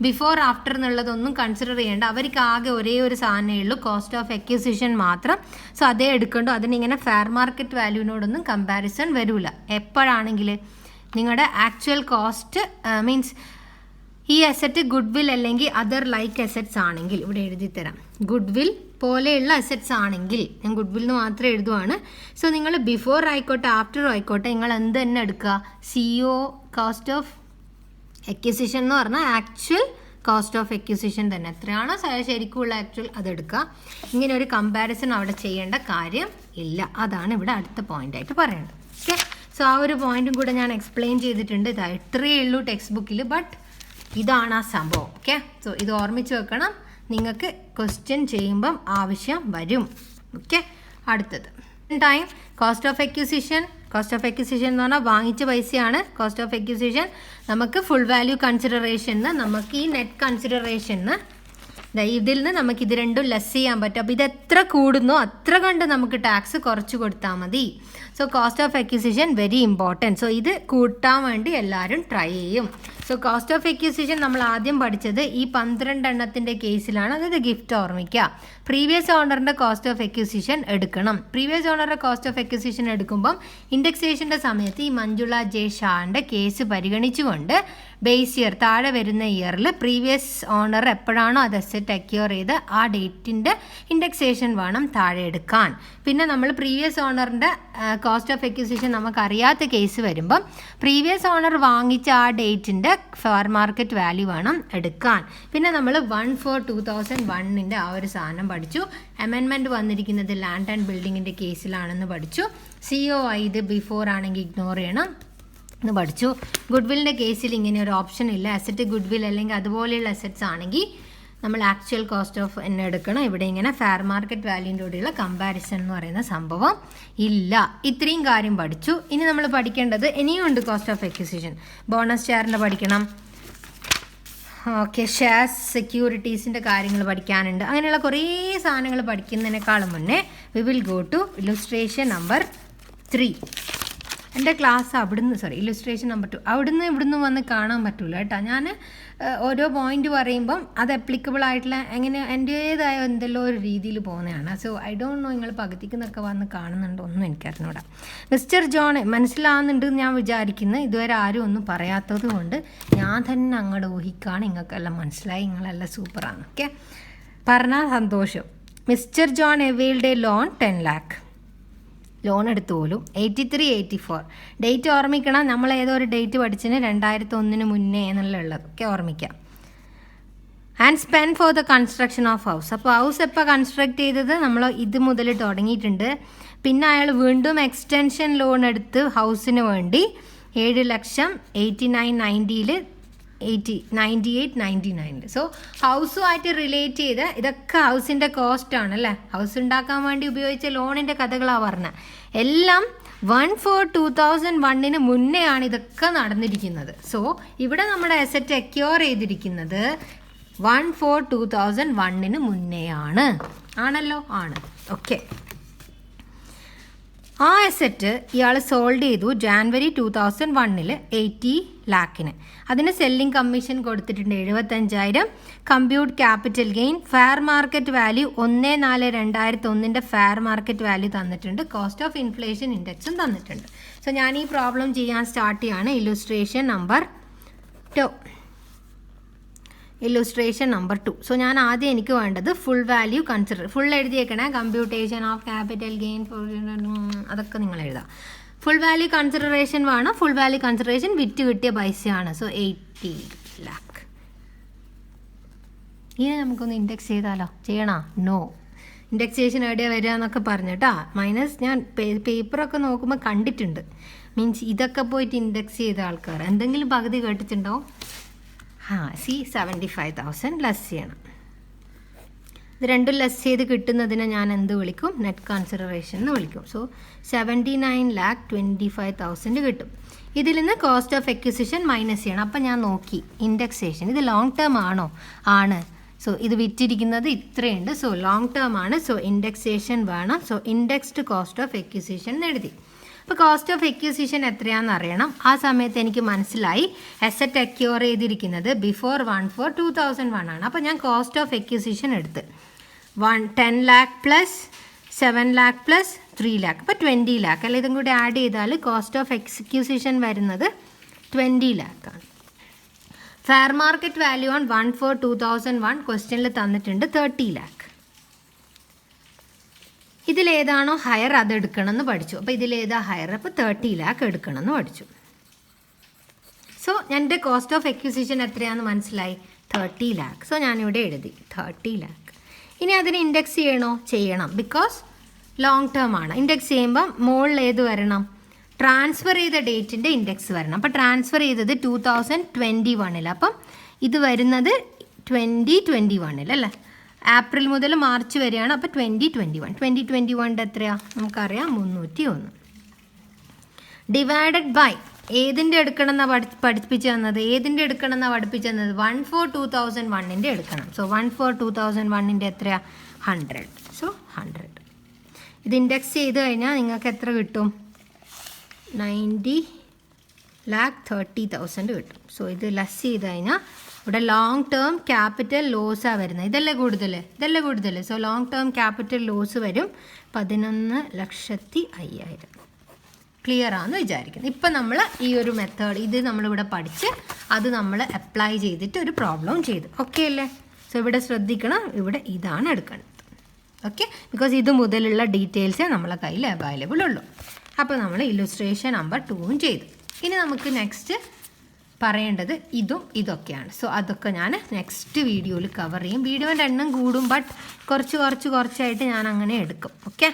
ബിഫോർ ആഫ്റ്റർ എന്നുള്ളതൊന്നും കൺസിഡർ ചെയ്യേണ്ട. അവർക്ക് ആകെ ഒരേ ഒരു സാധനമേ ഉള്ളൂ, കോസ്റ്റ് ഓഫ് എക്വിസിഷൻ മാത്രം. സോ അതേ എടുക്കണ്ടോ. അതിനിങ്ങനെ ഫെയർ മാർക്കറ്റ് വാല്യൂവിനോടൊന്നും കമ്പാരിസൺ വരില്ല. എപ്പോഴാണെങ്കിൽ നിങ്ങളുടെ ആക്ച്വൽ കോസ്റ്റ് മീൻസ് ഈ അസറ്റ് ഗുഡ്വിൽ അല്ലെങ്കിൽ അതർ ലൈക്ക് അസറ്റ്സ് ആണെങ്കിൽ ഇവിടെ എഴുതി തരാം. ഗുഡ്വിൽ പോലെയുള്ള അസറ്റ്സ് ആണെങ്കിൽ ഞാൻ ഗുഡ്വിൽ നിന്ന് മാത്രമേ എഴുതുവാണ്. സോ നിങ്ങൾ ബിഫോർ ആയിക്കോട്ടെ ആഫ്റ്റർ ആയിക്കോട്ടെ നിങ്ങൾ എന്ത് തന്നെ എടുക്കുക? CO കോസ്റ്റ് ഓഫ് എക്വിസിഷൻ എന്ന് പറഞ്ഞാൽ ആക്ച്വൽ കോസ്റ്റ് ഓഫ് എക്വിസിഷൻ തന്നെ. എത്രയാണോ ശരിക്കുള്ള ആക്ച്വൽ അതെടുക്കുക. ഇങ്ങനെ ഒരു കമ്പാരിസൺ അവിടെ ചെയ്യേണ്ട കാര്യം ഇല്ല. അതാണ് ഇവിടെ അടുത്ത പോയിൻ്റായിട്ട് പറയേണ്ടത്. ഓക്കെ, സോ ആ ഒരു പോയിന്റും കൂടെ ഞാൻ എക്സ്പ്ലെയിൻ ചെയ്തിട്ടുണ്ട്. ഇത് ഇത്രയേ ഉള്ളൂ ടെക്സ്റ്റ് ബുക്കിൽ. ബട്ട് ഇതാണ് ആ സംഭവം. ഓക്കെ, സോ ഇത് ഓർമ്മിച്ച് വെക്കണം. നിങ്ങൾക്ക് ക്വസ്റ്റ്യൻ ചെയ്യുമ്പം ആവശ്യം വരും. ഓക്കെ, അടുത്തത് time cost of acquisition. Cost of acquisition എന്ന് പറഞ്ഞാൽ വാങ്ങിച്ച പൈസയാണ് കോസ്റ്റ് ഓഫ് എക്വിസിഷൻ. നമുക്ക് ഫുൾ വാല്യൂ കൺസിഡറേഷന്, നമുക്ക് ഈ നെറ്റ് കൺസിഡറേഷന് ഇതിൽ നിന്ന് നമുക്ക് ഇത് രണ്ടും ലെസ് ചെയ്യാൻ പറ്റും. അപ്പോൾ ഇത് എത്ര കൂടുന്നോ അത്ര കണ്ട് നമുക്ക് ടാക്സ് കുറച്ച് കൊടുത്താൽ മതി. So cost of acquisition very important. So ഇത് കൂട്ടാൻ വേണ്ടി എല്ലാവരും ട്രൈ ചെയ്യും. സോ കോസ്റ്റ് ഓഫ് എക്വിസിഷൻ നമ്മൾ ആദ്യം പഠിച്ചത് ഈ 12 എണ്ണത്തിൻ്റെ കേസിലാണ്. അതായത് ഗിഫ്റ്റ് ഓർമ്മിക്കുക. പ്രീവിയസ് ഓണറിൻ്റെ കോസ്റ്റ് ഓഫ് എക്വിസിഷൻ എടുക്കണം. പ്രീവിയസ് ഓണറുടെ കോസ്റ്റ് ഓഫ് എക്വിസിഷൻ എടുക്കുമ്പം ഇൻഡെക്സേഷൻ്റെ സമയത്ത് ഈ മഞ്ജുള ജെ ഷാൻ്റെ കേസ് പരിഗണിച്ചുകൊണ്ട് ബേസ് ഇയർ താഴെ വരുന്ന ഇയറിൽ പ്രീവിയസ് ഓണർ എപ്പോഴാണോ അത് അസറ്റ് അക്യൂർ ചെയ്ത് ആ ഡേറ്റിൻ്റെ ഇൻഡെക്സേഷൻ വേണം താഴെ എടുക്കാൻ. പിന്നെ നമ്മൾ പ്രീവിയസ് ഓണറിൻ്റെ കോസ്റ്റ് ഓഫ് എക്വിസിഷൻ നമുക്കറിയാത്ത കേസ് വരുമ്പം പ്രീവിയസ് ഓണർ വാങ്ങിച്ച ആ ഡേറ്റിൻ്റെ ഫെയർ മാർക്കറ്റ് വാല്യൂ വേണം എടുക്കാൻ. പിന്നെ നമ്മൾ 1/4/2001 ആ ഒരു സാധനം പഠിച്ചു. അമെൻമെൻറ്റ് വന്നിരിക്കുന്നത് ലാൻഡ് ആൻഡ് ബിൽഡിങ്ങിൻ്റെ കേസിലാണെന്ന് പഠിച്ചു. COI ഇത് ബിഫോർ ആണെങ്കിൽ ഇഗ്നോർ ചെയ്യണം എന്ന് പഠിച്ചു. ഗുഡ്വില്ലിൻ്റെ കേസിൽ ഇങ്ങനെ ഒരു ഓപ്ഷൻ ഇല്ല. അസറ്റ് ഗുഡ്വിൽ അല്ലെങ്കിൽ അതുപോലെയുള്ള അസറ്റ്സ് ആണെങ്കിൽ നമ്മൾ ആക്ച്വൽ കോസ്റ്റ് ഓഫ് എന്നെ എടുക്കണം. ഇവിടെ ഇങ്ങനെ ഫെയർ മാർക്കറ്റ് വാല്യൂൻ്റെ കൂടെയുള്ള കമ്പാരിസൺ എന്ന് പറയുന്ന സംഭവം ഇല്ല. ഇത്രയും കാര്യം പഠിച്ചു. ഇനി നമ്മൾ പഠിക്കേണ്ടത് ഇനിയും ഉണ്ട് കോസ്റ്റ് ഓഫ് എക്വിസിഷൻ. ബോണസ് ഷെയറിൻ്റെ പഠിക്കണം. ഓക്കെ, ഷെയർസ് സെക്യൂരിറ്റീസിൻ്റെ കാര്യങ്ങൾ പഠിക്കാനുണ്ട്. അങ്ങനെയുള്ള കുറേ സാധനങ്ങൾ പഠിക്കുന്നതിനേക്കാളും മുന്നേ we will go to illustration number 3. എൻ്റെ ക്ലാസ് ഇല്ലുസ്ട്രേഷൻ നമ്പർ 2 ഇവിടുന്ന് വന്ന് കാണാൻ പറ്റില്ല കേട്ടോ. ഞാൻ ഓരോ പോയിന്റ് പറയുമ്പം അത് അപ്ലിക്കബിൾ ആയിട്ടുള്ള എങ്ങനെ എൻ്റേതായ എന്തെല്ലോ ഒരു രീതിയിൽ പോകുന്നതാണ്. സോ ഐ ഡോണ്ട് നോ നിങ്ങൾ പകുതിക്കുന്നൊക്കെ വന്ന് കാണുന്നുണ്ടോ ഒന്നും എനിക്കറിഞ്ഞൂടാ. മിസ്റ്റർ ജോൺ മനസ്സിലാവുന്നുണ്ട് ഞാൻ വിചാരിക്കുന്നത്. ഇതുവരെ ആരും ഒന്നും പറയാത്തത് കൊണ്ട് ഞാൻ തന്നെ അങ്ങോട്ട് ഊഹിക്കുകയാണ്. നിങ്ങൾക്കെല്ലാം മനസ്സിലായി, നിങ്ങളെല്ലാം സൂപ്പറാണ്. ഓക്കെ, പറഞ്ഞാൽ സന്തോഷം. Mister John availed a loan 10 lakh. Loan എടുത്തു പോലും 83-84 ഡേറ്റ് ഓർമ്മിക്കണം. നമ്മൾ ഏതോ ഒരു ഡേറ്റ് പഠിച്ചതിന് 2001 മുന്നേ എന്നുള്ളതൊക്കെ ഓർമ്മിക്കാം. And spend for the construction of house. അപ്പോൾ ഹൗസ് എപ്പോൾ കൺസ്ട്രക്ട് ചെയ്തത് നമ്മൾ ഇത് മുതൽ തുടങ്ങിയിട്ടുണ്ട്. പിന്നെ അയാൾ വീണ്ടും എക്സ്റ്റൻഷൻ ലോൺ എടുത്ത് ഹൗസിന് വേണ്ടി 7 ലക്ഷം 89-90 98-99. സോ ഹൗസുമായിട്ട് റിലേറ്റ് ചെയ്ത് ഇതൊക്കെ ഹൗസിൻ്റെ കോസ്റ്റ് ആണ് അല്ലേ. ഹൗസ് ഉണ്ടാക്കാൻ വേണ്ടി ഉപയോഗിച്ച ലോണിൻ്റെ കഥകളാണ് പറഞ്ഞത്. എല്ലാം 1/4/2001 മുന്നേ ആണ് ഇതൊക്കെ നടന്നിരിക്കുന്നത്. സോ ഇവിടെ നമ്മുടെ അസറ്റ് അക്യൂർ ചെയ്തിരിക്കുന്നത് 1/4/2001 മുന്നേയാണ്. ആണല്ലോ, ആണ്. ഓക്കെ, ആ അസറ്റ് ഇയാൾ സോൾഡ് ചെയ്തു January 2001 80 lakhന്. അതിന് സെല്ലിംഗ് കമ്മീഷൻ കൊടുത്തിട്ടുണ്ട് 75,000. Compute capital gain. Fair market value 1/4/2001 fair market value തന്നിട്ടുണ്ട്. കോസ്റ്റ് ഓഫ് ഇൻഫ്ലേഷൻ ഇൻഡെക്സും തന്നിട്ടുണ്ട്. സോ ഞാൻ ഈ പ്രോബ്ലം ചെയ്യാൻ സ്റ്റാർട്ട് ചെയ്യാണ്. Illustration number 2. സോ ഞാൻ ആദ്യം എനിക്ക് വേണ്ടത് ഫുൾ വാല്യൂ ഫുൾ എഴുതിയേക്കണേ. കമ്പ്യൂട്ടേഷൻ ഓഫ് ക്യാപിറ്റൽ ഗെയിൻ അതൊക്കെ നിങ്ങൾ എഴുതാം. ഫുൾ വാല്യൂ കൺസിഡറേഷൻ വേണം. ഫുൾ വാല്യൂ കൺസിഡറേഷൻ വിറ്റ് കിട്ടിയ പൈസയാണ്. So 80 lakh. ഇനി നമുക്കൊന്ന് ഇൻഡെക്സ് ചെയ്താലോ? ചെയ്യണോ? നോ. ഇൻഡെക്സേഷൻ എവിടെയാണ് വരിക എന്നൊക്കെ പറഞ്ഞിട്ടാ. മൈനസ് ഞാൻ പേപ്പറൊക്കെ നോക്കുമ്പോൾ കണ്ടിട്ടുണ്ട്. മീൻസ് ഇതൊക്കെ പോയിട്ട് ഇൻഡെക്സ് ചെയ്ത ആൾക്കാർ എന്തെങ്കിലും പകുതി കേട്ടിട്ടുണ്ടോ? 75,000 ലെസ് ചെയ്യണം. ഇത് രണ്ടും ലെസ് ചെയ്ത് കിട്ടുന്നതിനെ ഞാൻ എന്ത് വിളിക്കും? നെറ്റ് കൺസിഡറേഷൻ എന്ന് വിളിക്കും. സോ 79,25,000 കിട്ടും. ഇതിൽ നിന്ന് കോസ്റ്റ് ഓഫ് എക്വിസിഷൻ മൈനസ് ചെയ്യണം. അപ്പം ഞാൻ നോക്കി ഇൻഡെക്സേഷൻ ഇത് ലോങ് ടേം ആണോ? ആണ്. സോ ഇത് വിറ്റിരിക്കുന്നത് ഇത്രയുണ്ട്. സോ ലോങ് ടേം ആണ്. സോ ഇൻഡെക്സേഷൻ വേണം. So indexed cost of acquisition എന്ന് എഴുതി. അപ്പോൾ കോസ്റ്റ് ഓഫ് എക്വിസിഷൻ എത്രയാണെന്ന് അറിയണം. ആ സമയത്ത് എനിക്ക് മനസ്സിലായി അസറ്റ് അക്യൂർ ചെയ്തിരിക്കുന്നത് ബിഫോർ 1/4/2001 ആണ്. അപ്പോൾ ഞാൻ കോസ്റ്റ് ഓഫ് എക്വിസിഷൻ എടുത്ത് 10 lakh plus 7 lakh plus 3 lakh. അപ്പോൾ 20 lakh അല്ല. ഇതും കൂടി ആഡ് ചെയ്താൽ കോസ്റ്റ് ഓഫ് എക്വിസിഷൻ വരുന്നത് 20 lakh ആണ്. ഫെയർ മാർക്കറ്റ് വാല്യൂ ഓൺ 1/4/2001 ക്വസ്റ്റ്യനിൽ തന്നിട്ടുണ്ട് 30 lakh. ഇതിലേതാണോ ഹയർ അത് എടുക്കണം എന്ന് പഠിച്ചു. അപ്പോൾ ഇതിലേതാ ഹയർ? അപ്പോൾ 30 lakh എടുക്കണം എന്ന് പഠിച്ചു. സോ എൻ്റെ കോസ്റ്റ് ഓഫ് എക്വിസിഷൻ എത്രയാണെന്ന് മനസ്സിലായി? 30 lakh. സോ ഞാനിവിടെ എഴുതി 30 lakh. ഇനി അതിന് ഇൻഡെക്സ് ചെയ്യണോ? ചെയ്യണം. ബിക്കോസ് ലോങ് ടേം ആണ്. ഇൻഡെക്സ് ചെയ്യുമ്പം മുകളിൽ ഏത് വരണം? ട്രാൻസ്ഫർ ചെയ്ത ഡേറ്റിൻ്റെ ഇൻഡെക്സ് വരണം. അപ്പോൾ ട്രാൻസ്ഫർ ചെയ്തത് 2021 അപ്പം ഇത് വരുന്നത് 2021 അല്ലേ. ഏപ്രിൽ മുതൽ മാർച്ച് വരെയാണ്. അപ്പോൾ 2021 എത്രയാണ് നമുക്കറിയാം? 301 ഡിവൈഡഡ് ബൈ ഏതിൻ്റെ എടുക്കണം എന്നാണ് പഠിപ്പിച്ചു തന്നത്? 1/4/2001 എടുക്കണം. സോ 1/4/2001 എത്രയാണ്? 100. സോ 100. ഇത് ഇൻഡെക്സ് ചെയ്ത് കഴിഞ്ഞാൽ നിങ്ങൾക്ക് എത്ര കിട്ടും? 90 1,30,000 കിട്ടും. സോ ഇത് ലെസ് ചെയ്ത് കഴിഞ്ഞാൽ ഇവിടെ ലോങ് ടേം ക്യാപിറ്റൽ ലോസാണ് വരുന്നത്. ഇതല്ലേ കൂടുതൽ. So long term capital loss വരും 11,05,000. ക്ലിയർ ആണെന്ന് വിചാരിക്കുന്നു. ഇപ്പം നമ്മൾ ഈ ഒരു മെത്തേഡ് ഇത് നമ്മളിവിടെ പഠിച്ച് അത് നമ്മൾ അപ്ലൈ ചെയ്തിട്ട് ഒരു പ്രോബ്ലം ചെയ്തു. ഓക്കെ അല്ലേ? സോ ഇവിടെ ശ്രദ്ധിക്കണം, ഇവിടെ ഇതാണ് എടുക്കേണ്ടത്. ഓക്കെ, ബിക്കോസ് ഇത് മുതലുള്ള ഡീറ്റെയിൽസേ നമ്മളെ കയ്യിൽ അവൈലബിൾ ഉള്ളൂ. അപ്പോൾ നമ്മൾ ഇല്ലുസ്ട്രേഷൻ നമ്പർ 2 ചെയ്തു. ഇനി നമുക്ക് നെക്സ്റ്റ് പറയേണ്ടത് ഇതൊക്കെയാണ്. സോ അതൊക്കെ ഞാൻ നെക്സ്റ്റ് വീഡിയോയിൽ കവർ ചെയ്യും. വീഡിയോൻ്റെ എണ്ണം കൂടും, ബട്ട് കുറച്ചായിട്ട് ഞാൻ അങ്ങനെ എടുക്കും. ഓക്കെ.